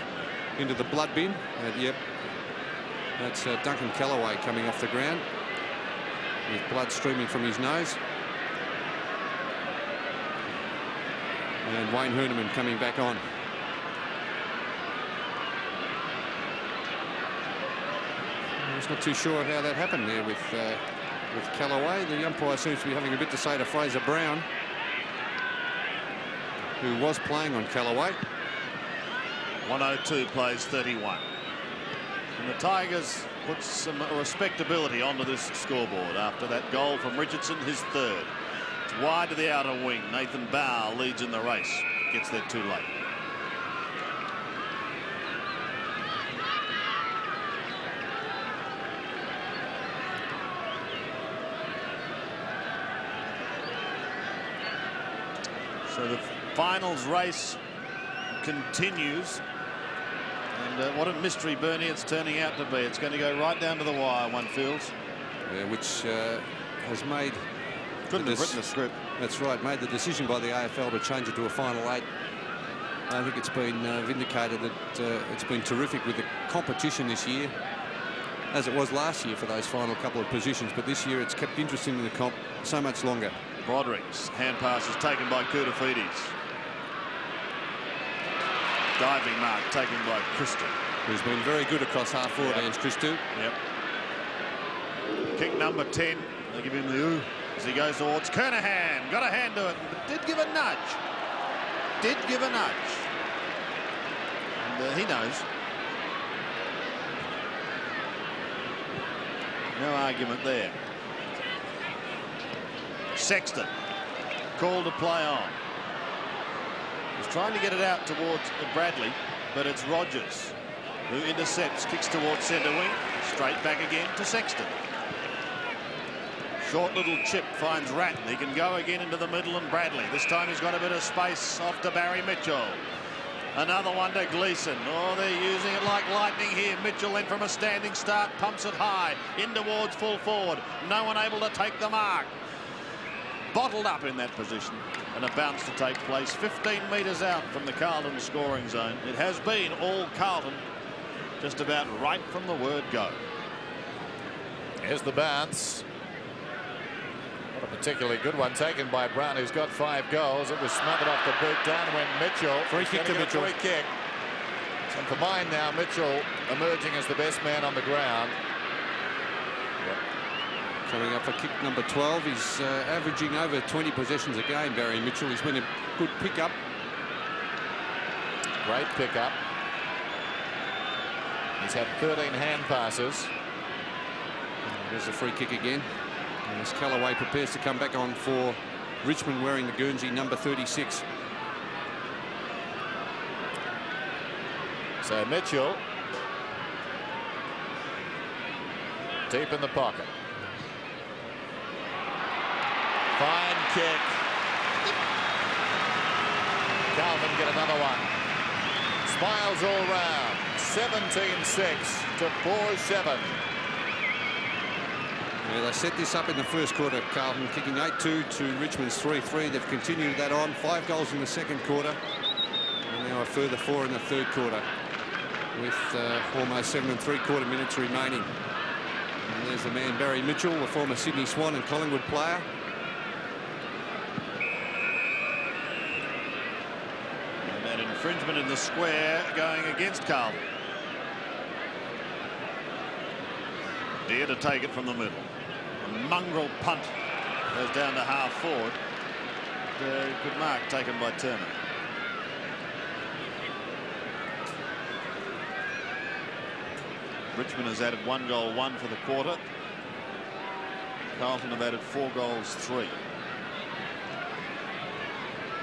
into the blood bin. Yep, that's Duncan Kellaway coming off the ground with blood streaming from his nose. And Wayne Herneman coming back on. I was not too sure how that happened there with Kellaway. The umpire seems to be having a bit to say to Fraser Brown, who was playing on Kellaway. 102 plays 31. And the Tigers put some respectability onto this scoreboard after that goal from Richardson, his third. It's wide to the outer wing. Nathan Bow leads in the race. Gets there too late. So the finals race continues. And what a mystery, Bernie, it's turning out to be. It's going to go right down to the wire, one feels. Yeah, which has made... Couldn't have written the script. That's right, made the decision by the AFL to change it to a final 8. I think it's been vindicated that it's been terrific with the competition this year, as it was last year for those final couple of positions. But this year it's kept interesting in the comp so much longer. Broderick's hand pass is taken by Koutafidis. Diving mark taken by Christou, who's been very good across half forward against Christou. Yep. Kick number 10. They give him the ooh as he goes towards Kernahan. Got a hand to it, but did give a nudge. Did give a nudge. And he knows. No argument there. Sexton called to play on. He's trying to get it out towards Bradley, but it's Rogers who intercepts, kicks towards centre wing, straight back again to Sexton. Short little chip finds Ratton. He can go again into the middle, and Bradley. This time he's got a bit of space off to Barry Mitchell. Another one to Gleeson. Oh, they're using it like lightning here. Mitchell then from a standing start pumps it high in towards full forward. No one able to take the mark. Bottled up in that position, and a bounce to take place 15 metres out from the Carlton scoring zone. It has been all Carlton just about right from the word go. Here's the bounce. particularly good one taken by Brown, who's got 5 goals. It was smothered off the boot. Down went Mitchell. Free kick to Mitchell. Free kick. And for mine now, Mitchell emerging as the best man on the ground. Coming up for kick number 12. He's averaging over 20 possessions a game, Barry Mitchell. He's been a good pickup. Great pickup. He's had 13 hand passes. There's a free kick again. As Callaway prepares to come back on for Richmond, wearing the Guernsey number 36. So Mitchell deep in the pocket. Fine kick. Carlton get another one. Smiles all round. 17-6 to 4-7. Yeah, they set this up in the first quarter, Carlton, kicking 8-2 to Richmond's 3-3. They've continued that on. 5 goals in the second quarter. And now a further 4 in the third quarter, with almost 7 3/4 minutes remaining. And there's the man, Barry Mitchell, the former Sydney Swan and Collingwood player. And that infringement in the square going against Carlton. Deer to take it from the middle. A mongrel punt goes down to half forward. Good mark taken by Turner. Richmond has added 1 goal 1 for the quarter. Carlton have added 4 goals 3.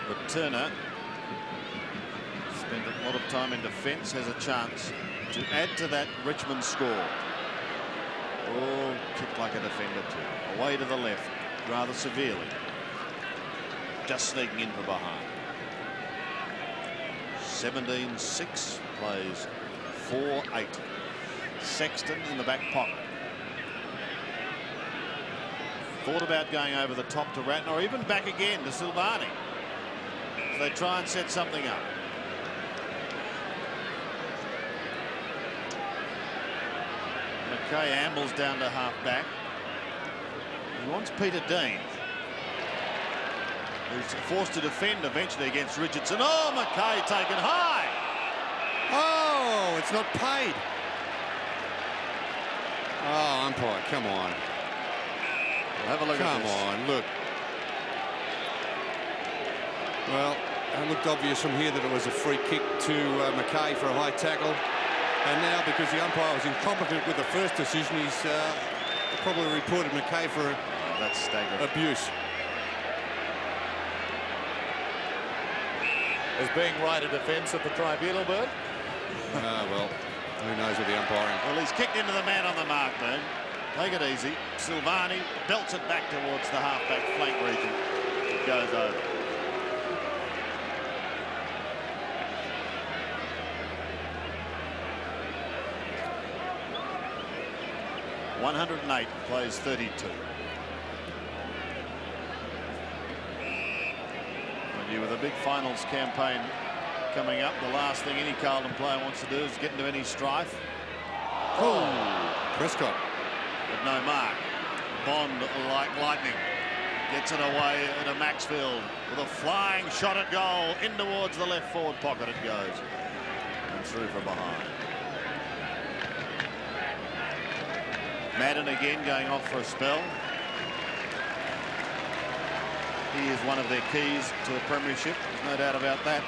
But Turner spent a lot of time in defence, has a chance to add to that Richmond score. Oh, kicked like a defender too. Away to the left, rather severely. Just sneaking in from behind. 17-6, plays 4-8. Sexton in the back pocket. Thought about going over the top to Ratton, or even back again to Silvani. So they try and set something up. McKay ambles down to half back. He wants Peter Dean, who's forced to defend eventually against Richardson. Oh, McKay taken high. Oh, it's not paid. Oh, umpire, come on. We'll have a look at this. Come on, look. Well, it looked obvious from here that it was a free kick to McKay for a high tackle. And now, because the umpire was incompetent with the first decision, he's probably reported McKay for that's staggering. abuse. As being right of defence at the tribunal, Bird. Well, who knows with the umpiring. Well, he's kicked into the man on the mark, Burn. Take it easy. Silvani belts it back towards the half-back flank region. It goes over. .108, plays 32. And with a big finals campaign coming up, the last thing any Carlton player wants to do is get into any strife. Oh, Prescott. But no mark. Bond, like lightning, gets it away to Maxfield with a flying shot at goal. In towards the left forward pocket it goes. And through from behind. Madden again going off for a spell. He is one of their keys to the premiership. There's no doubt about that.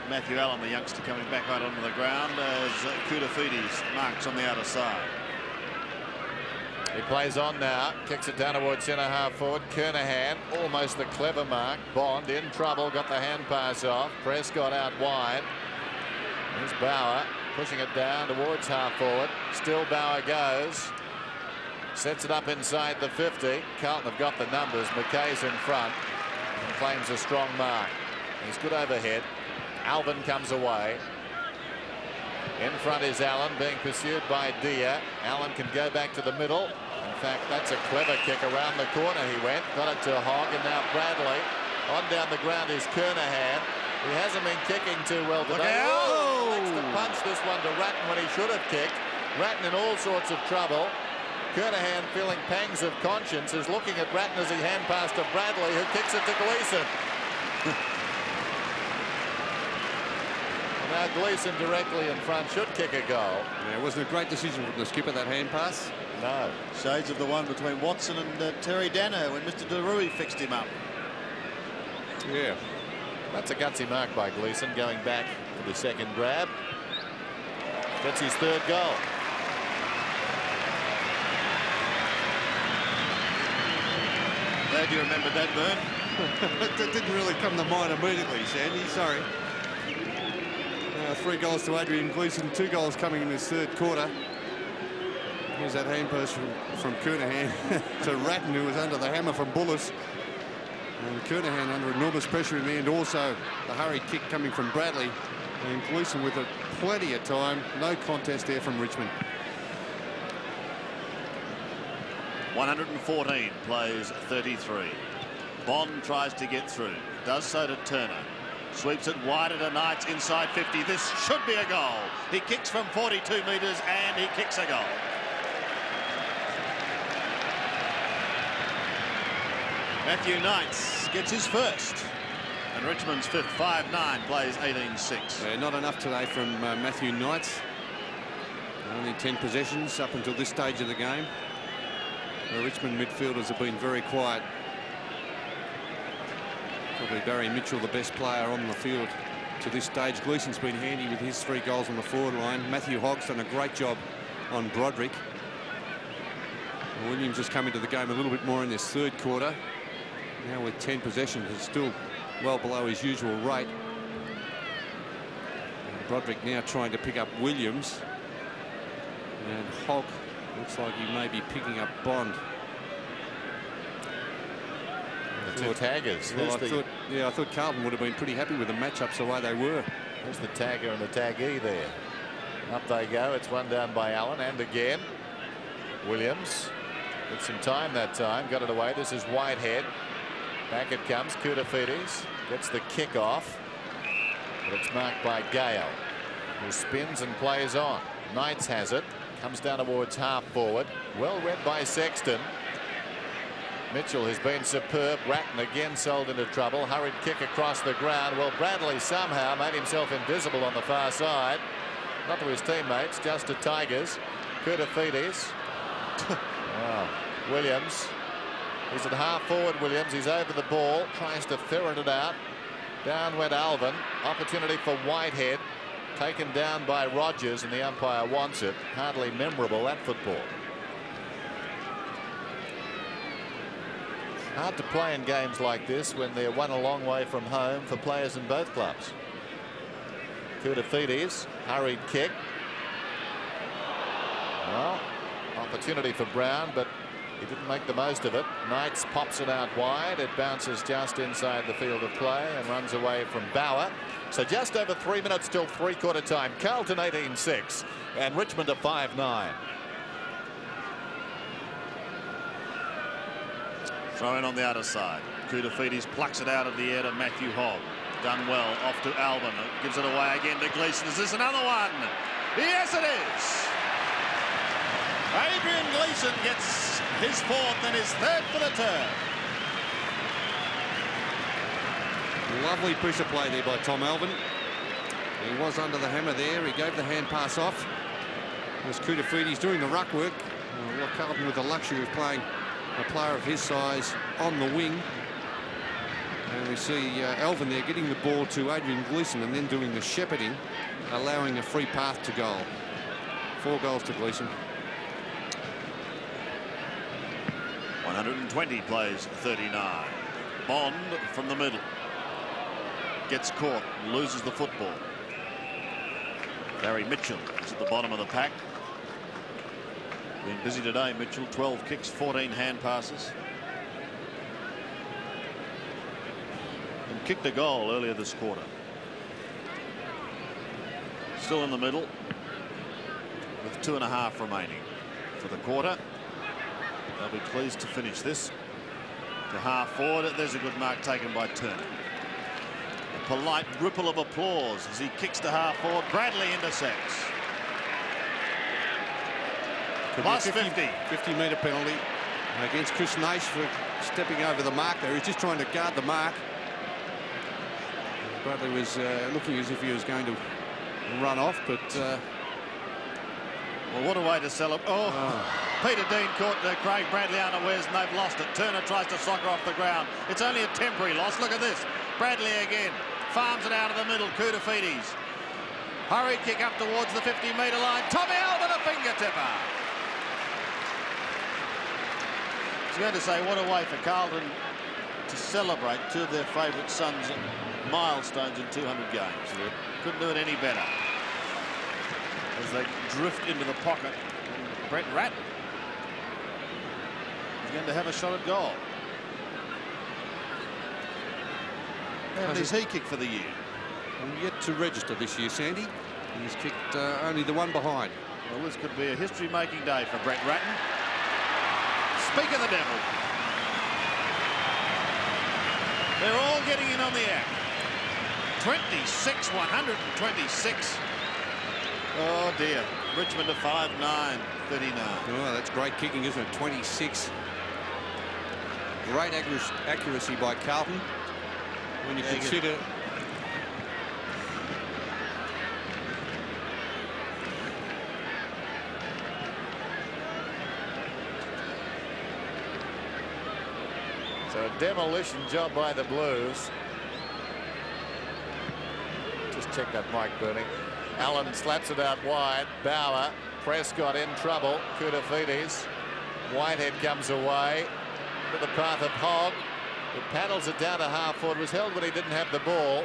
Matthew Allen, the youngster, coming back right onto the ground as Koutafidis marks on the outer side. He plays on now, kicks it down towards centre half forward. Kernahan, almost the clever mark. Bond in trouble, got the hand pass off. Prescott out wide. Here's Bauer pushing it down towards half forward. Still Bauer goes. Sets it up inside the 50. Carlton have got the numbers. McKay's in front and claims a strong mark. He's good overhead. Alvin comes away. In front is Allen, being pursued by Deer. Allen can go back to the middle. In fact, that's a clever kick around the corner. He went, got it to Hogg, and now Bradley. On down the ground is Kernahan. He hasn't been kicking too well today. Oh! Likes to punch this one to Ratton when he should have kicked. Ratton in all sorts of trouble. Kernahan, feeling pangs of conscience, is looking at Ratton as he hand passed to Bradley, who kicks it to Gleeson. Now Gleeson directly in front should kick a goal. Yeah, it wasn't a great decision from the skipper, that hand pass. No. Shades of the one between Watson and Terry Dano when Mr. DeRuy fixed him up. Yeah. That's a gutsy mark by Gleeson, going back for the second grab. That's his third goal. Glad you remembered that, Bern. That didn't really come to mind immediately, Sandy. Sorry. 3 goals to Adrian Gleeson, 2 goals coming in his third quarter. Here's that hand pass from Kernahan to Ratton, who was under the hammer from Bullis. And Kernahan under enormous pressure in the end. Also, the hurried kick coming from Bradley. And Gleeson with plenty of time. No contest there from Richmond. 114 plays 33. Bond tries to get through. Does so to Turner. Sweeps it wide at a Knights inside 50. This should be a goal. He kicks from 42 metres and he kicks a goal. Matthew Knights gets his first. And Richmond's fifth, 5-9, plays 18-6. Not enough today from Matthew Knights. Only 10 possessions up until this stage of the game. The Richmond midfielders have been very quiet. Probably Barry Mitchell, the best player on the field to this stage. Gleeson's been handy with his 3 goals on the forward line. Matthew Hogg's done a great job on Broderick. Williams has come into the game a little bit more in this third quarter. Now with 10 possessions, it's still well below his usual rate. And Broderick now trying to pick up Williams. And Hogg looks like he may be picking up Bond. The 2 taggers. Well, I thought Carlton would have been pretty happy with the matchups the way they were. There's the tagger and the taggee there. Up they go. It's one down by Allen, and again Williams with some time that time. Got it away. This is Whitehead. Back it comes. Koutafidis gets the kick off, but it's marked by Gale, who spins and plays on. Knights has it. Comes down towards half forward. Well read by Sexton. Mitchell has been superb. Ratton again sold into trouble. Hurried kick across the ground. Well, Bradley somehow made himself invisible on the far side. Not to his teammates, just to Tigers. Koutafidis. Wow. Williams. He's at half forward, Williams. He's over the ball. Tries to ferret it out. Down went Alvin. Opportunity for Whitehead. Taken down by Rogers, and the umpire wants it. Hardly memorable, that football. Hard to play in games like this when they're one a long way from home for players in both clubs. Koutafidis, hurried kick. Well, opportunity for Brown, but he didn't make the most of it. Knights pops it out wide. It bounces just inside the field of play and runs away from Bauer. So just over 3 minutes till three-quarter time. Carlton 18-6 and Richmond a 5-9. Throw in on the outer side. Koutafidis plucks it out of the air to Matthew Hogg. Done well. Off to Alvin. Gives it away again to Gleeson. Is this another one? Yes, it is. Adrian Gleeson gets his 4th and his 3rd for the term. Lovely piece of play there by Tom Alvin. He was under the hammer there. He gave the hand pass off. It was Koutafidis doing the ruck work. Well, Carlton with the luxury of playing a player of his size on the wing. And we see Alvin there getting the ball to Adrian Gleeson and then doing the shepherding, allowing a free path to goal. 4 goals to Gleeson. 120 plays 39. Bond from the middle. Gets caught, loses the football. Barry Mitchell is at the bottom of the pack. Been busy today, Mitchell. 12 kicks, 14 hand passes. And kicked a goal earlier this quarter. Still in the middle with 2.5 remaining for the quarter. They'll be pleased to finish this to half forward. There's a good mark taken by Turner. A polite ripple of applause as he kicks to half forward. Bradley intercepts. Plus 50. 50-metre penalty against Chris Nash for stepping over the mark there. He's just trying to guard the mark. Bradley was looking as if he was going to run off, but... well, what a way to celebrate. Oh, Peter Dean caught Craig Bradley unawares and they've lost it. Turner tries to soccer off the ground. It's only a temporary loss. Look at this. Bradley again. Farms it out of the middle. Koutafidis. Hurried kick up towards the 50-metre line. Tommy Alvin, a finger tipper. I was going to say, what a way for Carlton to celebrate two of their favourite sons' milestones in 200 games. They couldn't do it any better. As they drift into the pocket, Brett Ratton is going to have a shot at goal. And his he kick for the year. And yet to register this year, Sandy. He's kicked only the one behind. Well, this could be a history-making day for Brett Ratton. Speak of the devil. They're all getting in on the act. 26, 126. Oh dear. Richmond to 5-9, 39. Oh, that's great kicking, isn't it? 26. Great accuracy by Carlton. When you consider... So a demolition job by the Blues. Just check that mic burning. Allen slaps it out wide. Bauer. Prescott in trouble. Koutafidis. Whitehead comes away to the path of Hogg. He paddles it down to half forward. Was held when he didn't have the ball.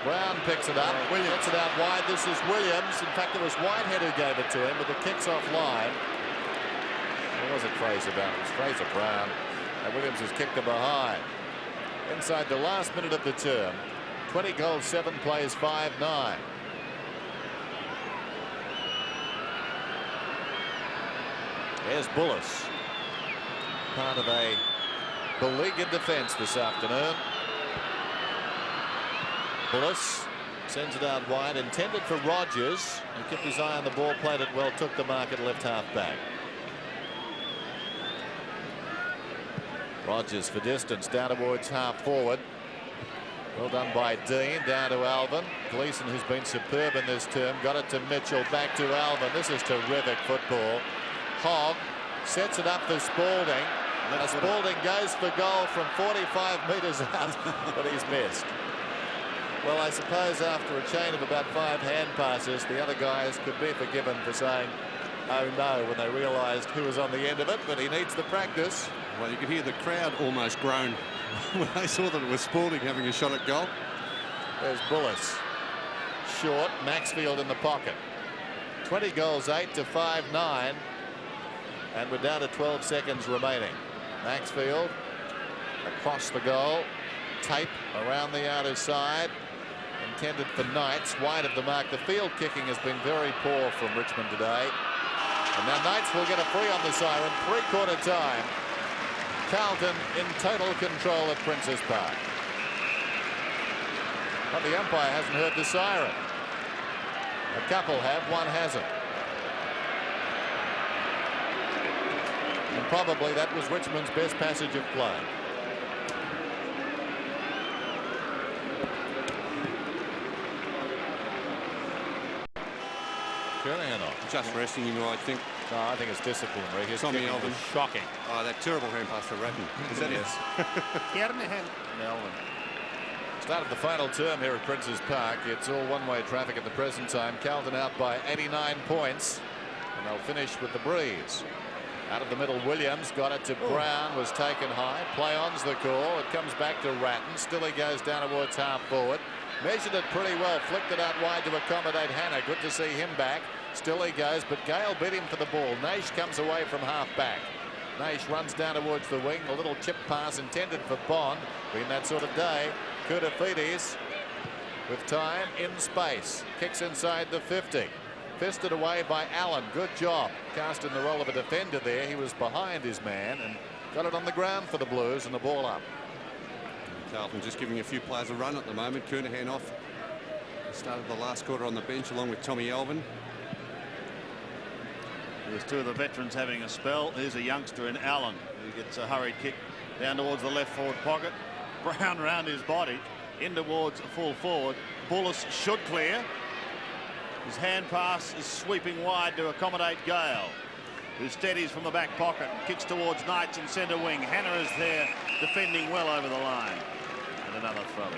Brown picks it up. Williams gets it out wide. This is Williams. In fact, it was Whitehead who gave it to him, but the kick's offline. Or was it Fraser Brown? It was Fraser Brown. And Williams has kicked it behind. Inside the last minute of the term. 20 goals, 7 plays, 5-9. There's Bullis. Part of a beleaguered defence this afternoon. Bullis sends it out wide, intended for Rogers. He kept his eye on the ball, played it well, took the mark at left half back. Rogers for distance down towards half forward. Well done by Dean. Down to Alvin. Gleeson, who's been superb in this term, got it to Mitchell. Back to Alvin. This is terrific football. Hogg sets it up for Spalding. Spalding goes for goal from 45 metres out, but he's missed. Well, I suppose after a chain of about 5 hand passes, the other guys could be forgiven for saying, oh no, when they realised who was on the end of it, but he needs the practice. Well, you could hear the crowd almost groan when they saw that it was Spalding having a shot at goal. There's Bullis. Short. Maxfield in the pocket. 20 goals, 8 to 5-9. And we're down to 12 seconds remaining. Maxfield across the goal. Tape around the outer side. Intended for Knights. Wide of the mark. The field kicking has been very poor from Richmond today. And now Knights will get a free on the siren. 3/4 time. Carlton in total control at Princes Park. But the umpire hasn't heard the siren. A couple have, one hasn't. And probably that was Richmond's best passage of play. Kernahan off. Just resting him, I think. No, I think it's disciplinary. His Tommy kicking Alvin. was shocking. Oh, that terrible hand pass to Ratton. Is that it? Kernahan. Melvin. Start of the final term here at Princes Park. It's all one-way traffic at the present time. Carlton out by 89 points. And they'll finish with the breeze. Out of the middle, Williams got it to Brown, was taken high. Play on's the call. It comes back to Ratton. Still he goes down towards half forward. Measured it pretty well. Flicked it out wide to accommodate Hannah. Good to see him back. Still he goes, but Gale beat him for the ball. Nash comes away from half back. Nash runs down towards the wing. A little chip pass intended for Bond. Been that sort of day. Koutafidis with time in space. Kicks inside the 50. Fisted away by Allen. Good job. Cast in the role of a defender there. He was behind his man and got it on the ground for the Blues and the ball up. Carlton just giving a few players a run at the moment. Kernahan off. Started the last quarter on the bench along with Tommy Alvin. There's two of the veterans having a spell. Here's a youngster in Allen who gets a hurried kick down towards the left forward pocket. Brown round his body in towards full forward. Bullis should clear. His hand pass is sweeping wide to accommodate Gale, who steadies from the back pocket and kicks towards Knights in centre wing. Hannah is there defending well over the line. And another throw in.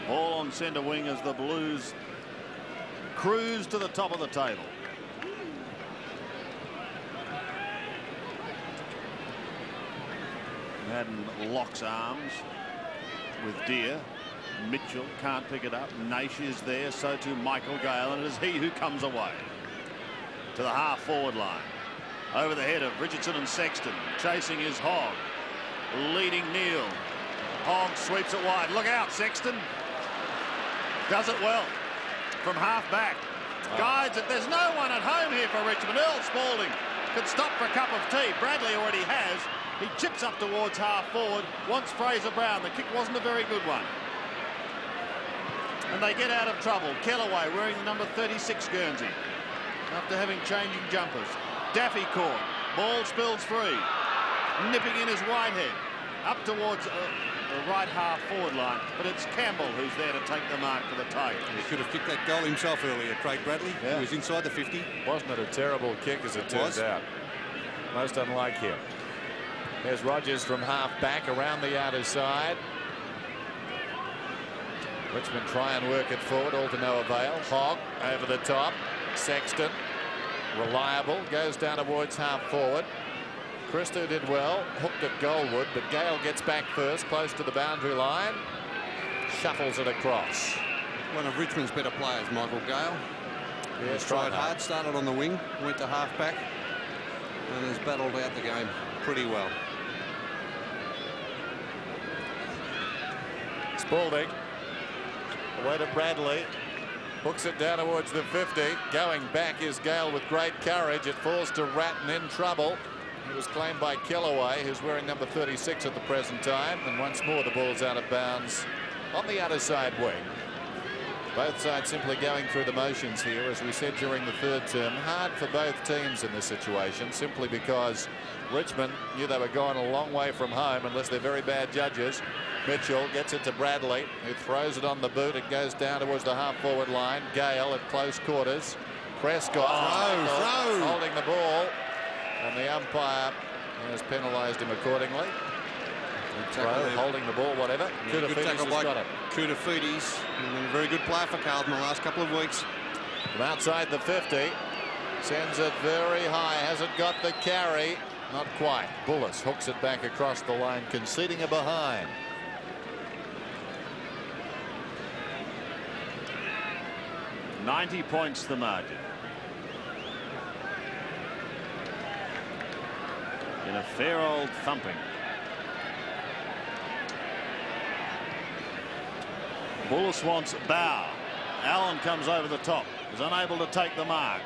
Ball on centre wing as the Blues cruise to the top of the table. Madden locks arms with Deer. Mitchell can't pick it up. Naish is there, so too Michael Gale, and it is he who comes away to the half-forward line. Over the head of Richardson and Sexton. Chasing is Hogg. Leading Neal. Hogg sweeps it wide. Look out, Sexton. Does it well from half-back. Guides it. There's no one at home here for Richmond. Earl Spalding could stop for a cup of tea. Bradley already has. He chips up towards half-forward. Wants Fraser Brown. The kick wasn't a very good one. And they get out of trouble. Kellaway wearing the number 36 Guernsey after having changing jumpers. Daffy caught. Ball spills free. Nipping in his Whitehead. Up towards the right half-forward line. But it's Campbell who's there to take the mark for the Tigers. He could have kicked that goal himself earlier, Craig Bradley. Yeah. He was inside the 50. Wasn't it a terrible kick as it turns out? Most unlike him. There's Rogers from half-back around the outer side. Richmond try and work it forward, all to no avail. Hogg over the top. Sexton, reliable, goes down towards half-forward. Christo did well, hooked at Goldwood, but Gale gets back first, close to the boundary line. Shuffles it across. One of Richmond's better players, Michael Gale. Yeah, He's tried hard, started on the wing, went to half-back, and has battled out the game pretty well. Spalding away to Bradley, hooks it down towards the 50. Going back is Gale with great courage. It falls to Ratton in trouble. It was claimed by Kellaway, who's wearing number 36 at the present time, and once more the ball's out of bounds on the outer side wing. Both sides simply going through the motions here, as we said during the third term. Hard for both teams in this situation, simply because Richmond knew they were going a long way from home, unless they're very bad judges. Mitchell gets it to Bradley, who throws it on the boot. It goes down towards the half-forward line. Gale at close quarters. Prescott holding the ball, and the umpire has penalised him accordingly. Holding the ball, whatever. Yeah, good tackle by Koutafidis. A very good player for Carlton the last couple of weeks. From outside the 50, sends it very high. Hasn't got the carry. Not quite. Bullis hooks it back across the line, conceding a behind. £90 the margin. In a fair old thumping. Bullis wants Bow. Allen comes over the top. Is unable to take the mark.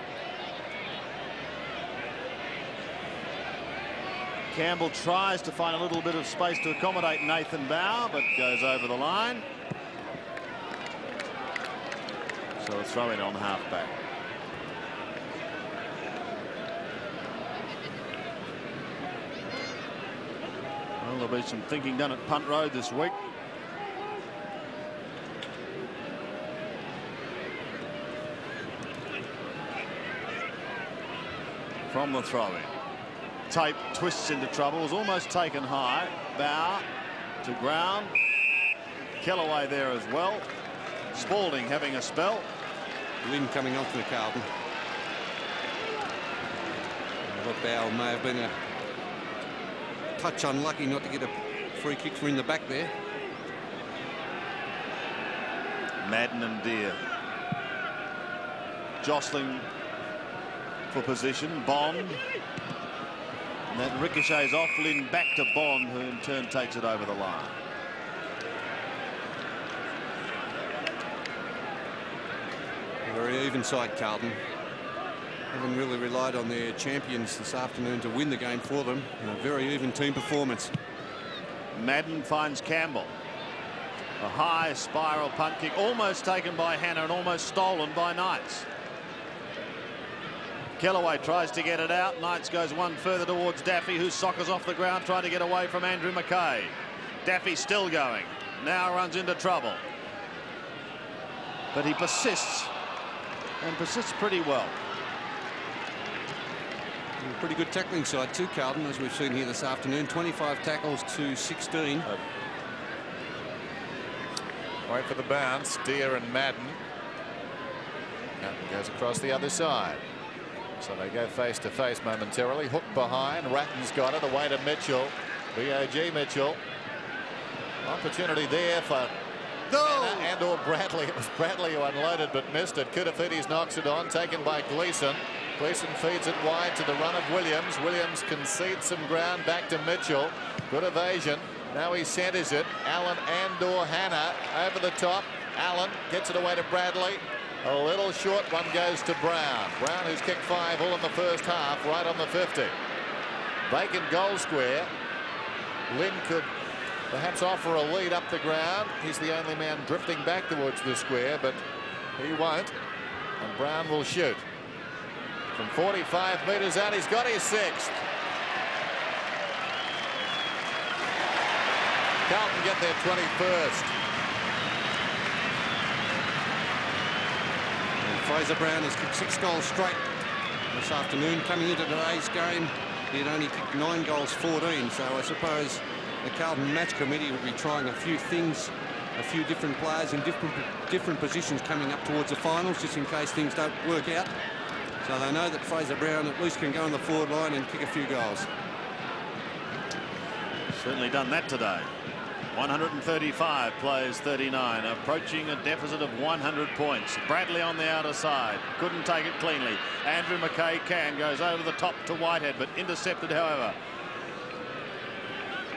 Campbell tries to find a little bit of space to accommodate Nathan Bow, but goes over the line. So a throw in on half-back. Well, there'll be some thinking done at Punt Road this week. From the throw-in. Tape twists into trouble, was almost taken high. Bow to ground. Kellaway there as well. Spalding having a spell. Lynn coming on for the Carlton. I thought Bow may have been a touch unlucky not to get a free kick for in the back there. Madden and Deer jostling for position. Bond. And that ricochets off Lynn back to Bond, who in turn takes it over the line. A very even side, Carlton. Haven't really relied on their champions this afternoon to win the game for them. A very even team performance. Madden finds Campbell. A high spiral punt kick, almost taken by Hannah and almost stolen by Knights. Kellaway tries to get it out. Knights goes one further towards Daffy, who soccers off the ground trying to get away from Andrew McKay. Daffy still going. Now runs into trouble. But he persists, and persists pretty well. Pretty good tackling side too, Carlton, as we've seen here this afternoon. 25 tackles to 16. Wait for the bounce. Deer and Madden. Madden goes across the other side. So they go face to face momentarily. Hook behind. Ratton's got it. Away to Mitchell. BOG Mitchell. Opportunity there for Hannah and or Bradley. It was Bradley who unloaded but missed it. Kudafidis knocks it on. Taken by Gleeson. Gleeson feeds it wide to the run of Williams. Williams concedes some ground back to Mitchell. Good evasion. Now he centers it. Allen and or Hannah over the top. Allen gets it away to Bradley. A little short one goes to Brown. Brown, who's kicked 5 all in the first half, right on the 50. Vacant goal square. Lynn could perhaps offer a lead up the ground. He's the only man drifting back towards the square, but he won't. And Brown will shoot. From 45 metres out, he's got his 6th. Carlton get their 21st. And Fraser Brown has kicked 6 goals straight this afternoon. Coming into today's game, he had only kicked 9 goals 14. So I suppose the Carlton match committee will be trying a few things, a few different players in different positions coming up towards the finals, just in case things don't work out. So they know that Fraser Brown at least can go on the forward line and kick a few goals. Certainly done that today. 135 plays 39, approaching a deficit of 100 points. Bradley on the outer side, couldn't take it cleanly. Andrew McKay goes over the top to Whitehead, but intercepted, however.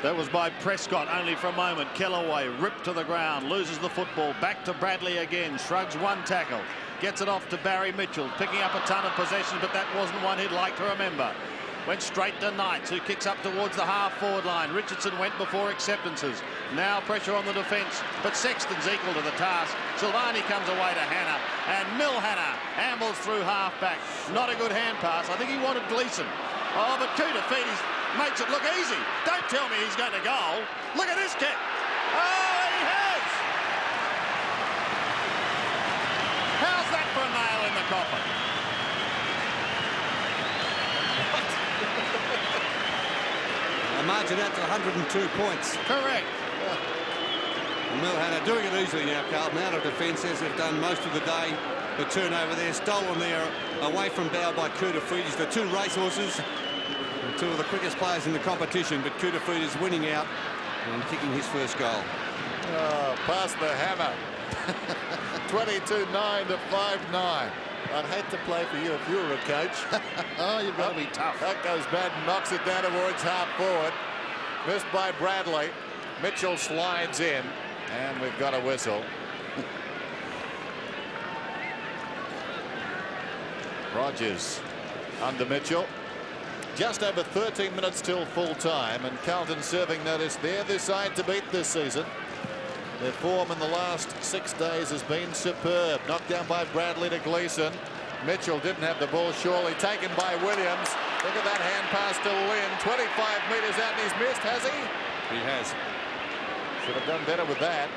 That was by Prescott only for a moment. Kellaway ripped to the ground, loses the football, back to Bradley again, shrugs one tackle, gets it off to Barry Mitchell, picking up a ton of possession, but that wasn't one he'd like to remember. Went straight to Knights, who kicks up towards the half-forward line. Richardson went before acceptances. Now pressure on the defence, but Sexton's equal to the task. Silvani comes away to Hannah, and Hannah ambles through half-back. Not a good hand pass. I think he wanted Gleeson. Oh, but Kudafidis makes it look easy. Don't tell me he's going to goal. Look at this kick. Oh, he has! How's that for a nail in the coffin? A margin out to 102 points. Correct. And Hannah doing it easily now, Carlton, out of defence, as they've done most of the day. The turnover there, stolen there, away from Bow by Kudafidis. The 2 racehorses, 2 of the quickest players in the competition, but Kudafidis winning out and kicking his first goal. Oh, past the hammer. 22-9 to 5-9. I'd hate to play for you if you were a coach. Oh, you've got to be tough. That goes bad and knocks it down towards half forward. Missed by Bradley. Mitchell slides in, and we've got a whistle. Rogers under Mitchell. Just over 13 minutes till full time, and Carlton serving notice. They're the side to beat this season. Their form in the last 6 days has been superb. Knocked down by Bradley to Gleeson. Mitchell didn't have the ball, surely taken by Williams. Look at that hand pass to Lynn. 25 metres out, and he's missed, has he? He has. Should have done better with that.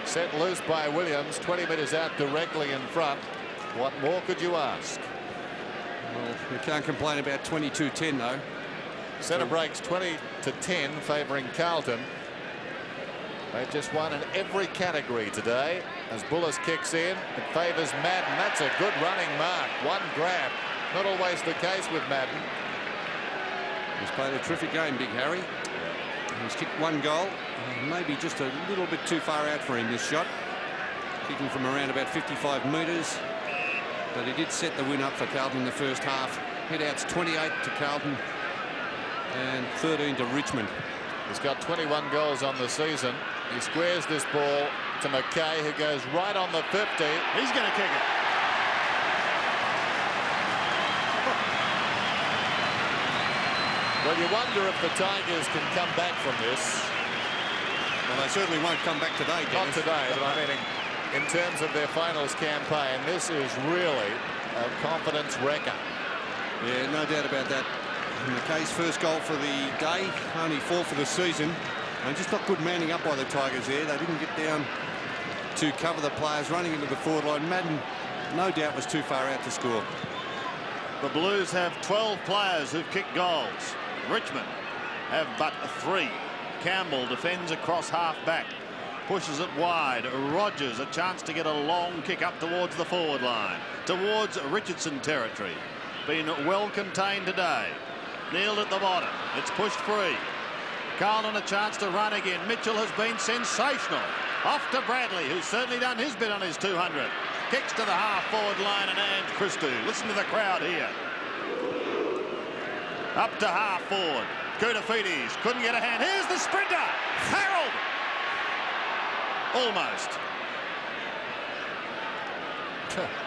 Set loose by Williams, 20 metres out, directly in front. What more could you ask? Well, you can't complain about 22-10, though. Centre breaks 20-10, favouring Carlton. They've just won in every category today. As Bullis kicks in, it favours Madden. That's a good running mark. One grab. Not always the case with Madden. He's played a terrific game, Big Harry. He's kicked 1 goal. Maybe just a little bit too far out for him, this shot. Kicking from around about 55 metres. But he did set the win up for Carlton in the first half. Head-outs 28 to Carlton and 13 to Richmond. He's got 21 goals on the season. He squares this ball to McKay, who goes right on the 50. He's going to kick it. Well, you wonder if the Tigers can come back from this. Well, they certainly won't come back today, Not Dennis. today, but I mean, in terms of their finals campaign, this is really a confidence wrecker. Yeah, no doubt about that. McKay's first goal for the day, only 4 for the season. And just not good manning up by the Tigers there. They didn't get down to cover the players running into the forward line. Madden, no doubt, was too far out to score. The Blues have 12 players who've kicked goals. Richmond have but 3. Campbell defends across half-back. Pushes it wide. Rogers a chance to get a long kick up towards the forward line. Towards Richardson territory. Been well contained today. Nailed at the bottom. It's pushed free. Carlton a chance to run again. Mitchell has been sensational. Off to Bradley, who's certainly done his bit on his 200. Kicks to the half-forward line and Ange Christou. Listen to the crowd here. Up to half-forward. Koutafidis couldn't get a hand. Here's the sprinter. Harold. Almost.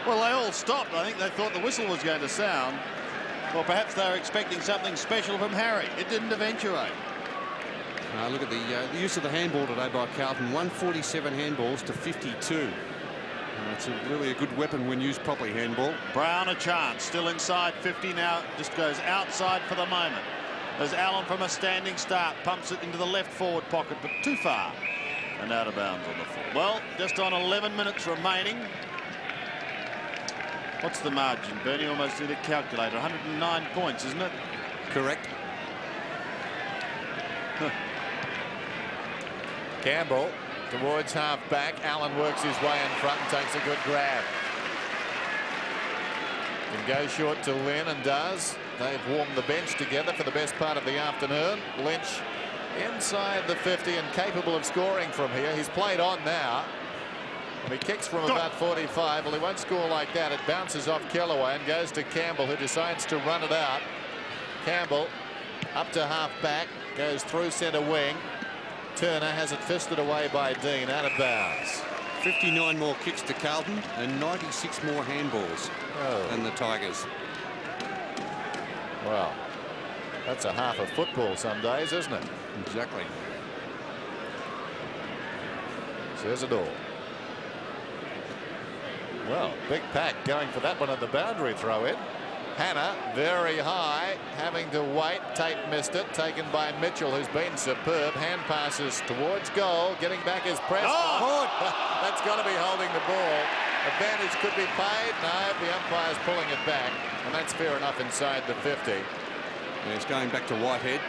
Well, they all stopped. I think they thought the whistle was going to sound. Or perhaps they were expecting something special from Harry. It didn't eventuate. Look at the use of the handball today by Carlton. 147 handballs to 52. It's really a good weapon when used properly, handball. Brown a chance. Still inside 50 now. Just goes outside for the moment. As Allen from a standing start pumps it into the left forward pocket, but too far. And out of bounds on the full. Well, just on 11 minutes remaining. What's the margin, Bernie? Almost need a calculator. 109 points, isn't it? Correct. Campbell towards half-back. Allen works his way in front and takes a good grab. Can go short to Lynn and does. They've warmed the bench together for the best part of the afternoon. Lynch inside the 50 and capable of scoring from here. He's played on now. And he kicks from about 45. Well, he won't score like that. It bounces off Kellaway and goes to Campbell, who decides to run it out. Campbell up to half-back. Goes through centre wing. Turner has it fisted away by Dean, out of bounds. 59 more kicks to Carlton and 96 more handballs than the Tigers. Well, that's a half of football some days, isn't it? Exactly. Says it all. Well, big pack going for that one at the boundary throw in. Hannah very high, having to wait. Tate missed it, taken by Mitchell, who's been superb. Hand passes towards goal, getting back his press. Oh! That's got to be holding the ball. Advantage could be paid. No, the umpire's pulling it back, and that's fair enough inside the 50. And it's going back to Whitehead.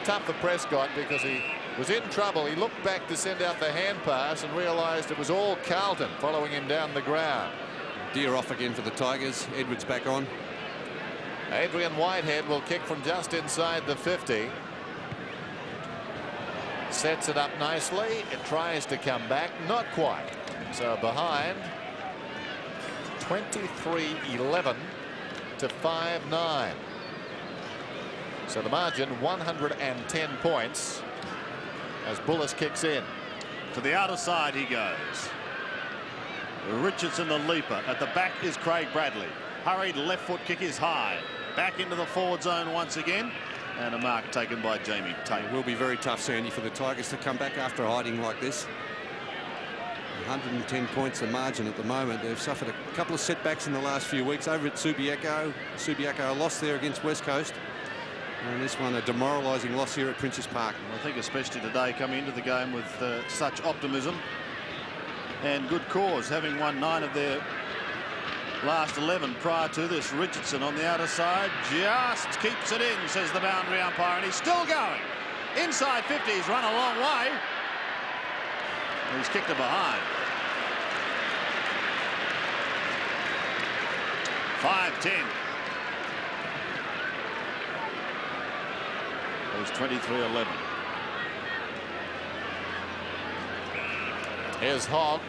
Tough for Prescott because he was in trouble. He looked back to send out the hand pass and realised it was all Carlton following him down the ground. Deer off again for the Tigers. Edwards back on. Adrian Whitehead will kick from just inside the 50. Sets it up nicely. It tries to come back. Not quite. So behind 23-11 to 5-9. So the margin 110 points as Bullis kicks in. To the outer side he goes. Richardson the leaper. At the back is Craig Bradley. Hurried left foot kick is high. Back into the forward zone once again. And a mark taken by Jamie Tate. It will be very tough, Sandy, for the Tigers to come back after hiding like this. 110 points the margin at the moment. They've suffered a couple of setbacks in the last few weeks over at Subiaco. Subiaco lost there against West Coast. And this one a demoralising loss here at Princes Park. I think especially today coming into the game with such optimism and good cause, having won 9 of their last 11 prior to this. Richardson on the outer side just keeps it in, says the boundary umpire, and he's still going. Inside 50, he's run a long way. And he's kicked it behind. 5-10. It was 23-11. Here's Hogg,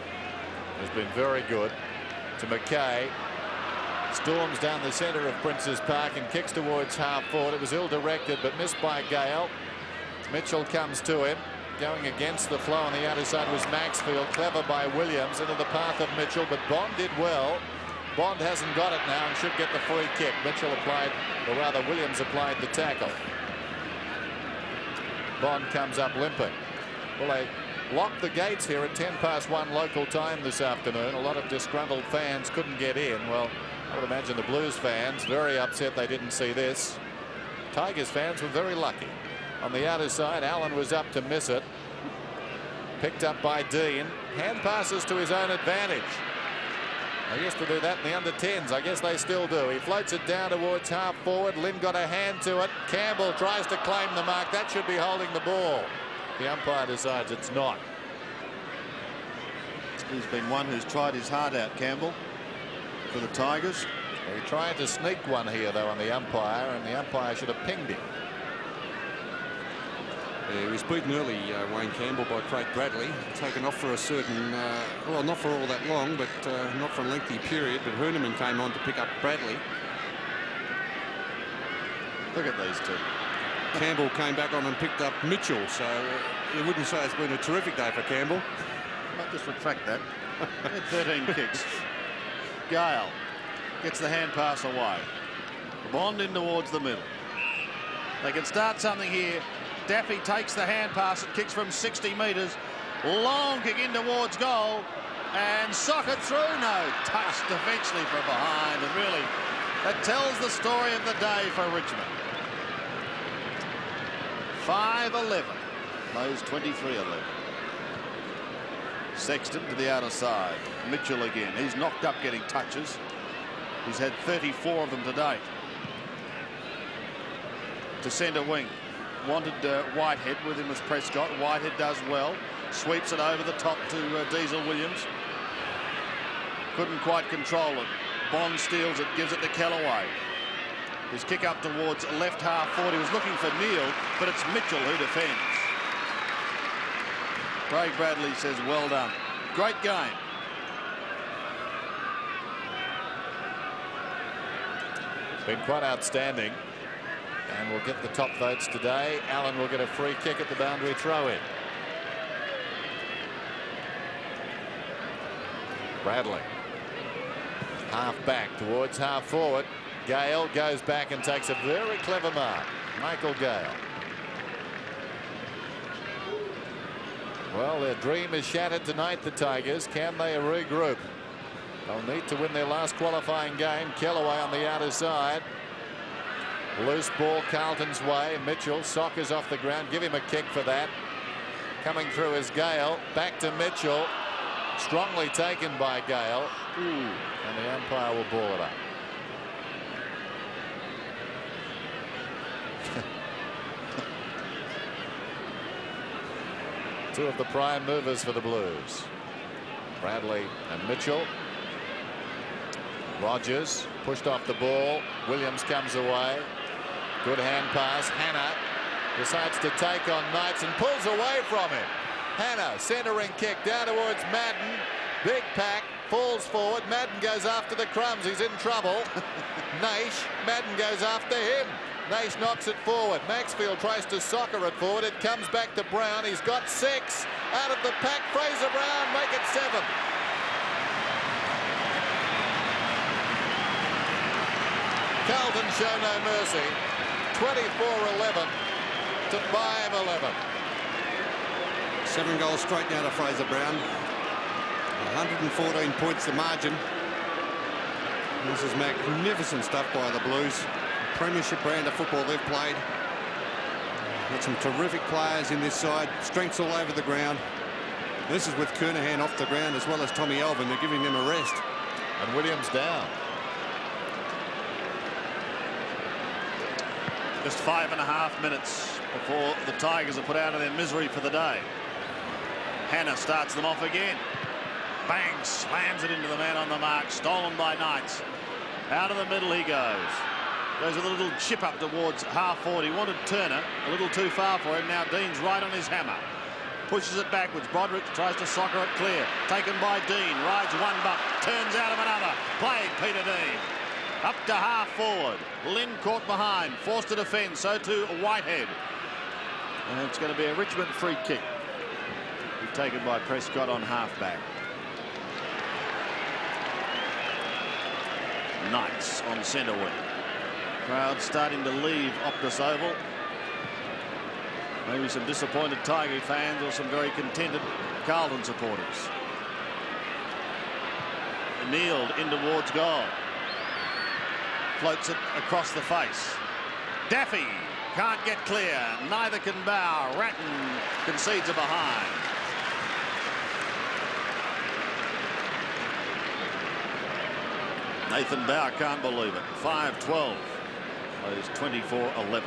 who's been very good, to McKay. Storms down the centre of Princes Park and kicks towards half forward. It was ill-directed but missed by Gale. Mitchell comes to him. Going against the flow on the outer side was Maxfield. Clever by Williams into the path of Mitchell, but Bond did well. Bond hasn't got it now and should get the free kick. Mitchell applied, or rather Williams applied the tackle. Bond comes up limping. Well, they locked the gates here at 1:10 local time this afternoon. A lot of disgruntled fans couldn't get in. Well, I would imagine the Blues fans very upset they didn't see this. Tigers fans were very lucky. On the outer side, Allen was up to miss it. Picked up by Dean. Hand passes to his own advantage. They used to do that in the under-10s. I guess they still do. He floats it down towards half forward. Lynn got a hand to it. Campbell tries to claim the mark. That should be holding the ball. The umpire decides it's not. He's been one who's tried his heart out, Campbell, for the Tigers. He tried to sneak one here, though, on the umpire, and the umpire should have pinged him. Yeah, he was beaten early, Wayne Campbell, by Craig Bradley. Taken off for a certain, well, not for all that long, but not for a lengthy period. But Herneman came on to pick up Bradley. Look at these two. Campbell came back on and picked up Mitchell, so you wouldn't say it's been a terrific day for Campbell. Might just retract that. 13 kicks. Gale gets the hand pass away. Bond in towards the middle. They can start something here. Daffy takes the hand pass. It kicks from 60 metres. Long kick in towards goal. And socket through. No. Touched eventually from behind. And really, that tells the story of the day for Richmond. 5-11. Those 23-11. Sexton to the outer side. Mitchell again. He's knocked up getting touches. He's had 34 of them to date. To centre wing. Wanted Whitehead. With him was Prescott. Whitehead does well. Sweeps it over the top to Diesel Williams. Couldn't quite control it. Bond steals it. Gives it to Kellaway. His kick up towards left half forward. He was looking for Neal, but it's Mitchell who defends. Craig Bradley says, well done. Great game. It's been quite outstanding. And we'll get the top votes today. Allen will get a free kick at the boundary throw-in. Bradley. Half back towards half forward. Gale goes back and takes a very clever mark. Michael Gale. Well, their dream is shattered tonight, the Tigers. Can they regroup? They'll need to win their last qualifying game. Kellaway on the outer side. Loose ball Carlton's way. Mitchell sockers off the ground. Give him a kick for that. Coming through is Gale. Back to Mitchell. Strongly taken by Gale. And the umpire will ball it up. Two of the prime movers for the Blues. Bradley and Mitchell. Rogers pushed off the ball. Williams comes away. Good hand pass. Hannah decides to take on Knights and pulls away from him. Hannah, centering kick down towards Madden. Big pack, falls forward. Madden goes after the crumbs. He's in trouble. Naish, Madden goes after him. Naish knocks it forward. Maxfield tries to soccer it forward. It comes back to Brown. He's got 6 out of the pack. Fraser Brown make it 7. Carlton show no mercy. 24-11 to 5-11. 7 goals straight down to Fraser Brown. 114 points the margin. This is magnificent stuff by the Blues. Premiership brand of football they've played. Got some terrific players in this side. Strengths all over the ground. This is with Kernahan off the ground as well as Tommy Elvin. They're giving them a rest. And Williams down. Just 5.5 minutes before the Tigers are put out of their misery for the day. Hannah starts them off again. Bang, slams it into the man on the mark. Stolen by Knights. Out of the middle he goes. Goes with a little chip up towards half forward. He wanted Turner a little too far for him. Now Dean's right on his hammer. Pushes it backwards. Broderick tries to soccer it clear. Taken by Dean. Rides one buck. Turns out of another. Played Peter Dean. Up to half forward. Lynn caught behind. Forced to defend. So too Whitehead. And it's going to be a Richmond free kick. Taken by Prescott on halfback. Knights on centre wing. Crowd starting to leave Optus Oval. Maybe some disappointed Tiger fans or some very contented Carlton supporters. Kneeled in towards goal. Floats it across the face. Daffy can't get clear. Neither can Bow. Ratton concedes a behind. Nathan Bow can't believe it. 5-12. Plays 24-11.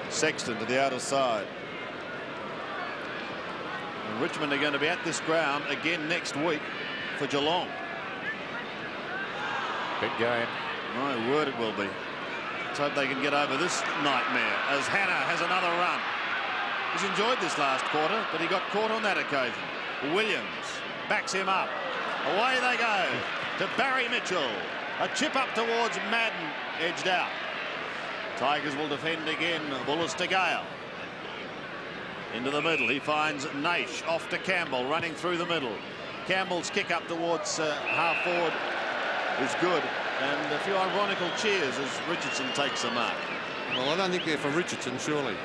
Sexton to the outer side. And Richmond are going to be at this ground again next week for Geelong. Big game. My word, it will be. Let's hope they can get over this nightmare as Hannah has another run. He's enjoyed this last quarter, but he got caught on that occasion. Williams backs him up. Away they go to Barry Mitchell. A chip up towards Madden, edged out. Tigers will defend again. Bullis to Gale. Into the middle. He finds Naish off to Campbell, running through the middle. Campbell's kick up towards half forward is good. And a few ironical cheers as Richardson takes the mark. Well, I don't think they're for Richardson, surely.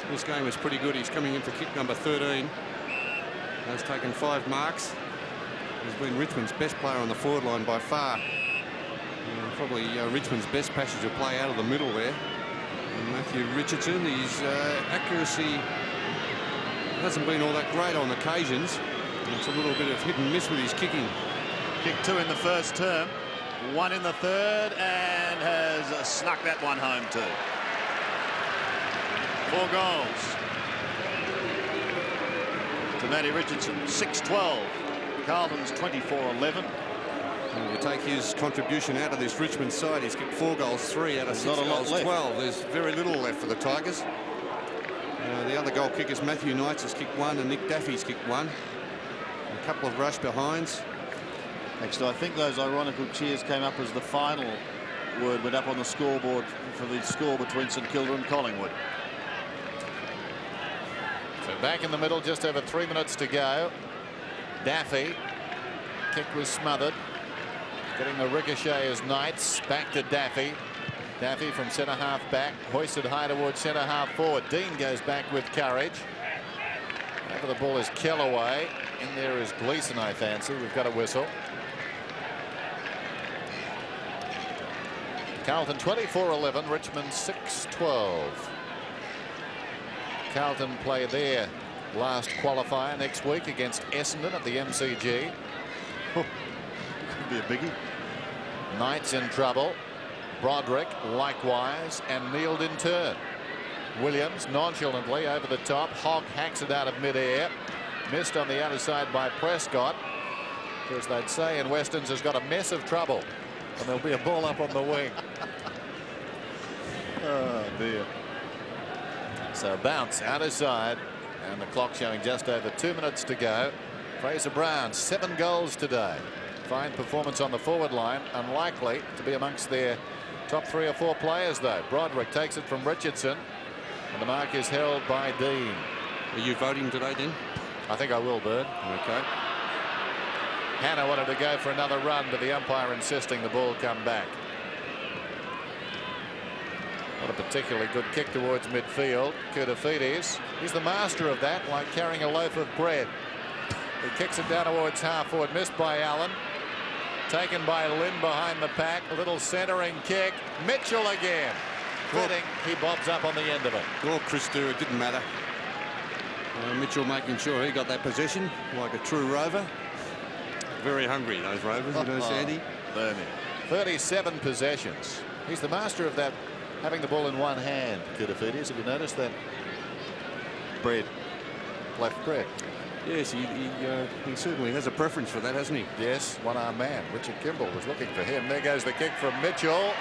This game is pretty good. He's coming in for kick number 13. Has taken 5 marks. He's been Richmond's best player on the forward line by far. Probably Richmond's best passage of play out of the middle there. And Matthew Richardson, his accuracy hasn't been all that great on occasions. It's a little bit of hit and miss with his kicking. Kick 2 in the first term, 1 in the third, and has snuck that one home too. 4 goals to Matty Richardson. 6-12. Carlton's 24-11. You take his contribution out of this Richmond side, he's kicked 4 goals, 3 out of 6 goals, 12. There's very little left for the Tigers. The other goal kickers, Matthew Knights has kicked 1 and Nick Daffy's kicked 1. A couple of rush behinds. Actually, I think those ironical cheers came up as the final word went up on the scoreboard for the score between St Kilda and Collingwood. So back in the middle, just over 3 minutes to go. Daffy. Kick was smothered. Getting the ricochet as Knights. Back to Daffy. Daffy from centre half back. Hoisted high towards centre half forward. Dean goes back with courage. Over the ball is Kellaway. In there is Gleeson, I fancy. We've got a whistle. Carlton 24-11. Richmond 6-12. Carlton play their last qualifier next week against Essendon at the MCG. Could be a biggie. Knights in trouble. Broderick likewise, and kneeled in turn. Williams nonchalantly over the top. Hogg hacks it out of midair. Missed on the outer side by Prescott. As they'd say in Westerns, has got a mess of trouble. And there'll be a ball up on the wing. Oh dear. So bounce outer side. And the clock showing just over 2 minutes to go. Fraser Brown, 7 goals today. Fine performance on the forward line. Unlikely to be amongst their top 3 or 4 players, though. Broderick takes it from Richardson. And the mark is held by Dean. Are you voting today, then? I think I will, Bird. Okay. Hannah wanted to go for another run, but the umpire insisting the ball come back. Not a particularly good kick towards midfield. Koutoufides. He's the master of that, like carrying a loaf of bread. He kicks it down towards half forward. Missed by Allen. Taken by Lynn behind the pack. A little centering kick. Mitchell again. Fitting. He bobs up on the end of it. Well, Chris Dew, it didn't matter. Mitchell making sure he got that possession like a true rover. Very hungry, those rovers, you know, Sandy. 37 possessions. He's the master of that, having the ball in one hand. Koutoufides, have you noticed that? Bread. Left bread. Yes, he certainly has a preference for that, hasn't he? Yes, one-arm man. Richard Kimball was looking for him. There goes the kick from Mitchell.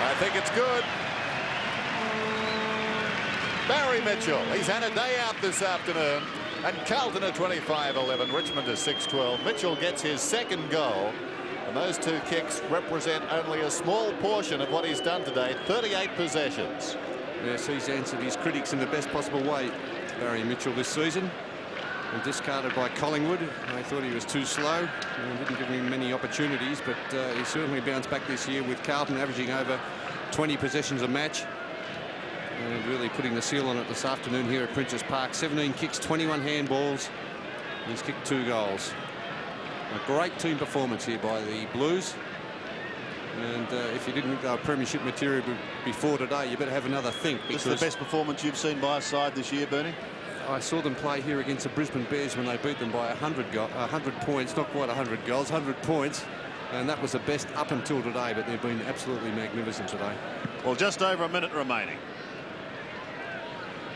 I think it's good. Barry Mitchell. He's had a day out this afternoon. And Carlton at 25-11. Richmond is 6-12. Mitchell gets his 2nd goal. And those 2 kicks represent only a small portion of what he's done today. 38 possessions. Yes, he's answered his critics in the best possible way. Barry Mitchell this season. and discarded by Collingwood. They thought he was too slow and didn't give him many opportunities, but he certainly bounced back this year with Carlton averaging over 20 possessions a match and really putting the seal on it this afternoon here at Princes Park. 17 kicks, 21 handballs. He's kicked 2 goals. A great team performance here by the Blues. And if you didn't go premiership material before today, you better have another think. This is the best performance you've seen by a side this year, Bernie? I saw them play here against the Brisbane Bears when they beat them by 100 points, not quite 100 goals, 100 points. And that was the best up until today, but they've been absolutely magnificent today. Well, just over a minute remaining.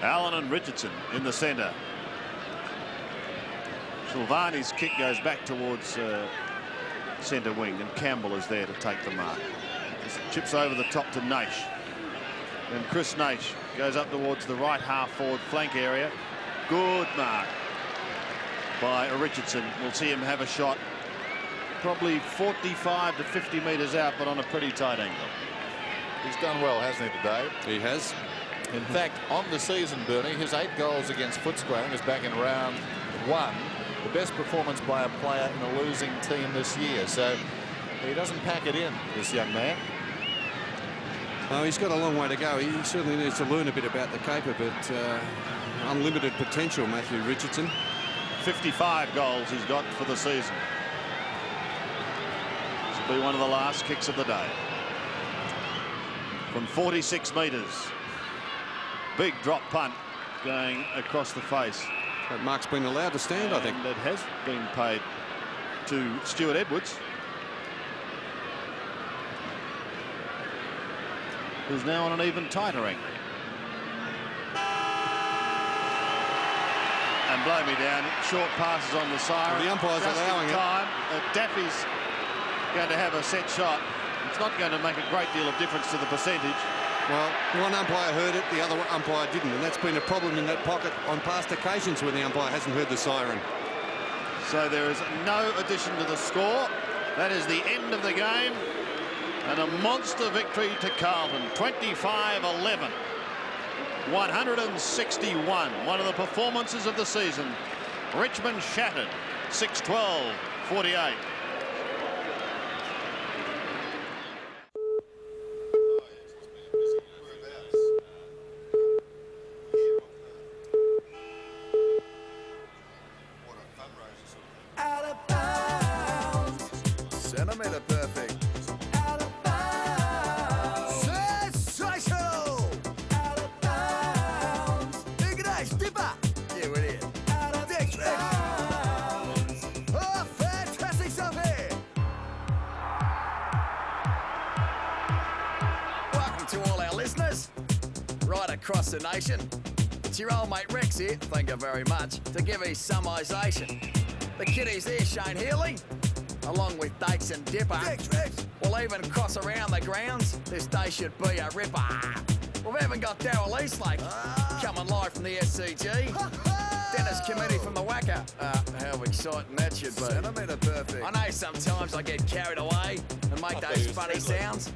Allen and Richardson in the centre. Silvani's kick goes back towards centre wing, and Campbell is there to take the mark. Just chips over the top to Naish. And Chris Naish goes up towards the right half forward flank area. Good mark by Richardson. We'll see him have a shot probably 45 to 50 metres out, but on a pretty tight angle. He's done well, hasn't he, today? He has. In fact, on the season, Bernie, his 8 goals against Footscray is back in round 1. The best performance by a player in a losing team this year. So he doesn't pack it in, this young man. Oh, he's got a long way to go. He certainly needs to learn a bit about the caper, but unlimited potential, Matthew Richardson. 55 goals he's got for the season. This will be one of the last kicks of the day. From 46 metres. Big drop punt going across the face. That mark's been allowed to stand, I think. That has been paid to Stuart Edwards, who's now on an even tighter angle. And blow me down. Short passes on the siren. The umpire's allowing it. Daffy's going to have a set shot. It's not going to make a great deal of difference to the percentage. Well, one umpire heard it, the other umpire didn't, and that's been a problem in that pocket on past occasions when the umpire hasn't heard the siren. So there is no addition to the score. That is the end of the game. And a monster victory to Carlton, 25-11. 161, one of the performances of the season. Richmond shattered, 6-12-48. Centimetre perfect. Out of bounds. Sensational. Out of bounds. Big nice dipper. Yeah, we're here. Out of bounds. Oh, fantastic stuff here. Welcome to all our listeners right across the nation. It's your old mate Rex here, thank you very much, to give his summarisation. The kiddies there, Shane Healy, along with Dakes and Dipper, will even cross around the grounds. This day should be a ripper. We've even got Darryl Eastlake coming live from the SCG. Dennis Committee from the Wacker. How exciting that should be. Centimetre perfect. I know sometimes I get carried away and make those funny sounds.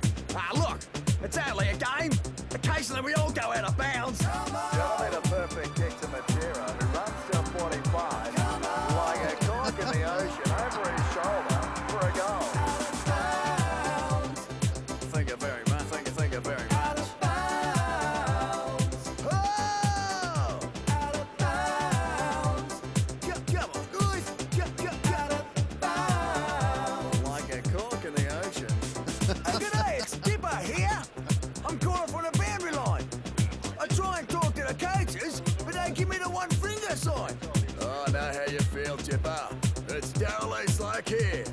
Look, it's only a game. Occasionally we all go out of bounds. Centimetre perfect kick to Matera, who runs to 45. Like a cork in the ocean, over his shoulder for a goal. Thank you very much. Thank you very much. Out of bounds. Oh! Out of bounds. Come on, guys. Out of bounds. Like a cork in the ocean. Good day, it's Dipper here. I'm calling from the boundary line. I try and talk to the coaches, but they give me the one finger sign. Oh, I know how you feel, Dipper. It's Darryl Eastlake here.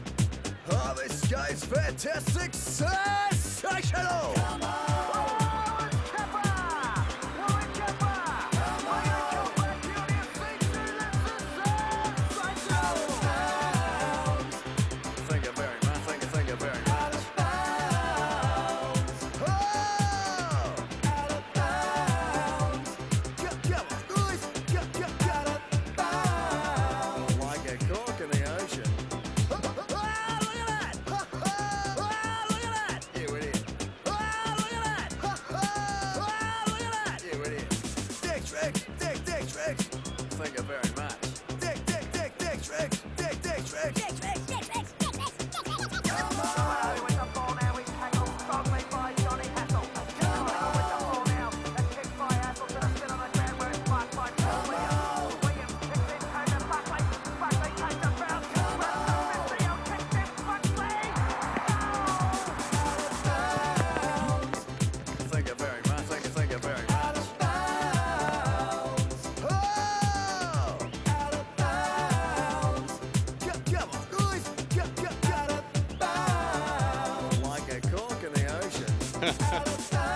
Oh, this game's fantastic. Sensational! Come on! Dipper! Warren Dipper! Come on! Thank you very much. Thank you very much. Out of bounds. Oh! Out of bounds. Come on, guys. Out of bounds. Like a cork in the ocean. Oh, look at that! Oh, look at that! Yeah, it.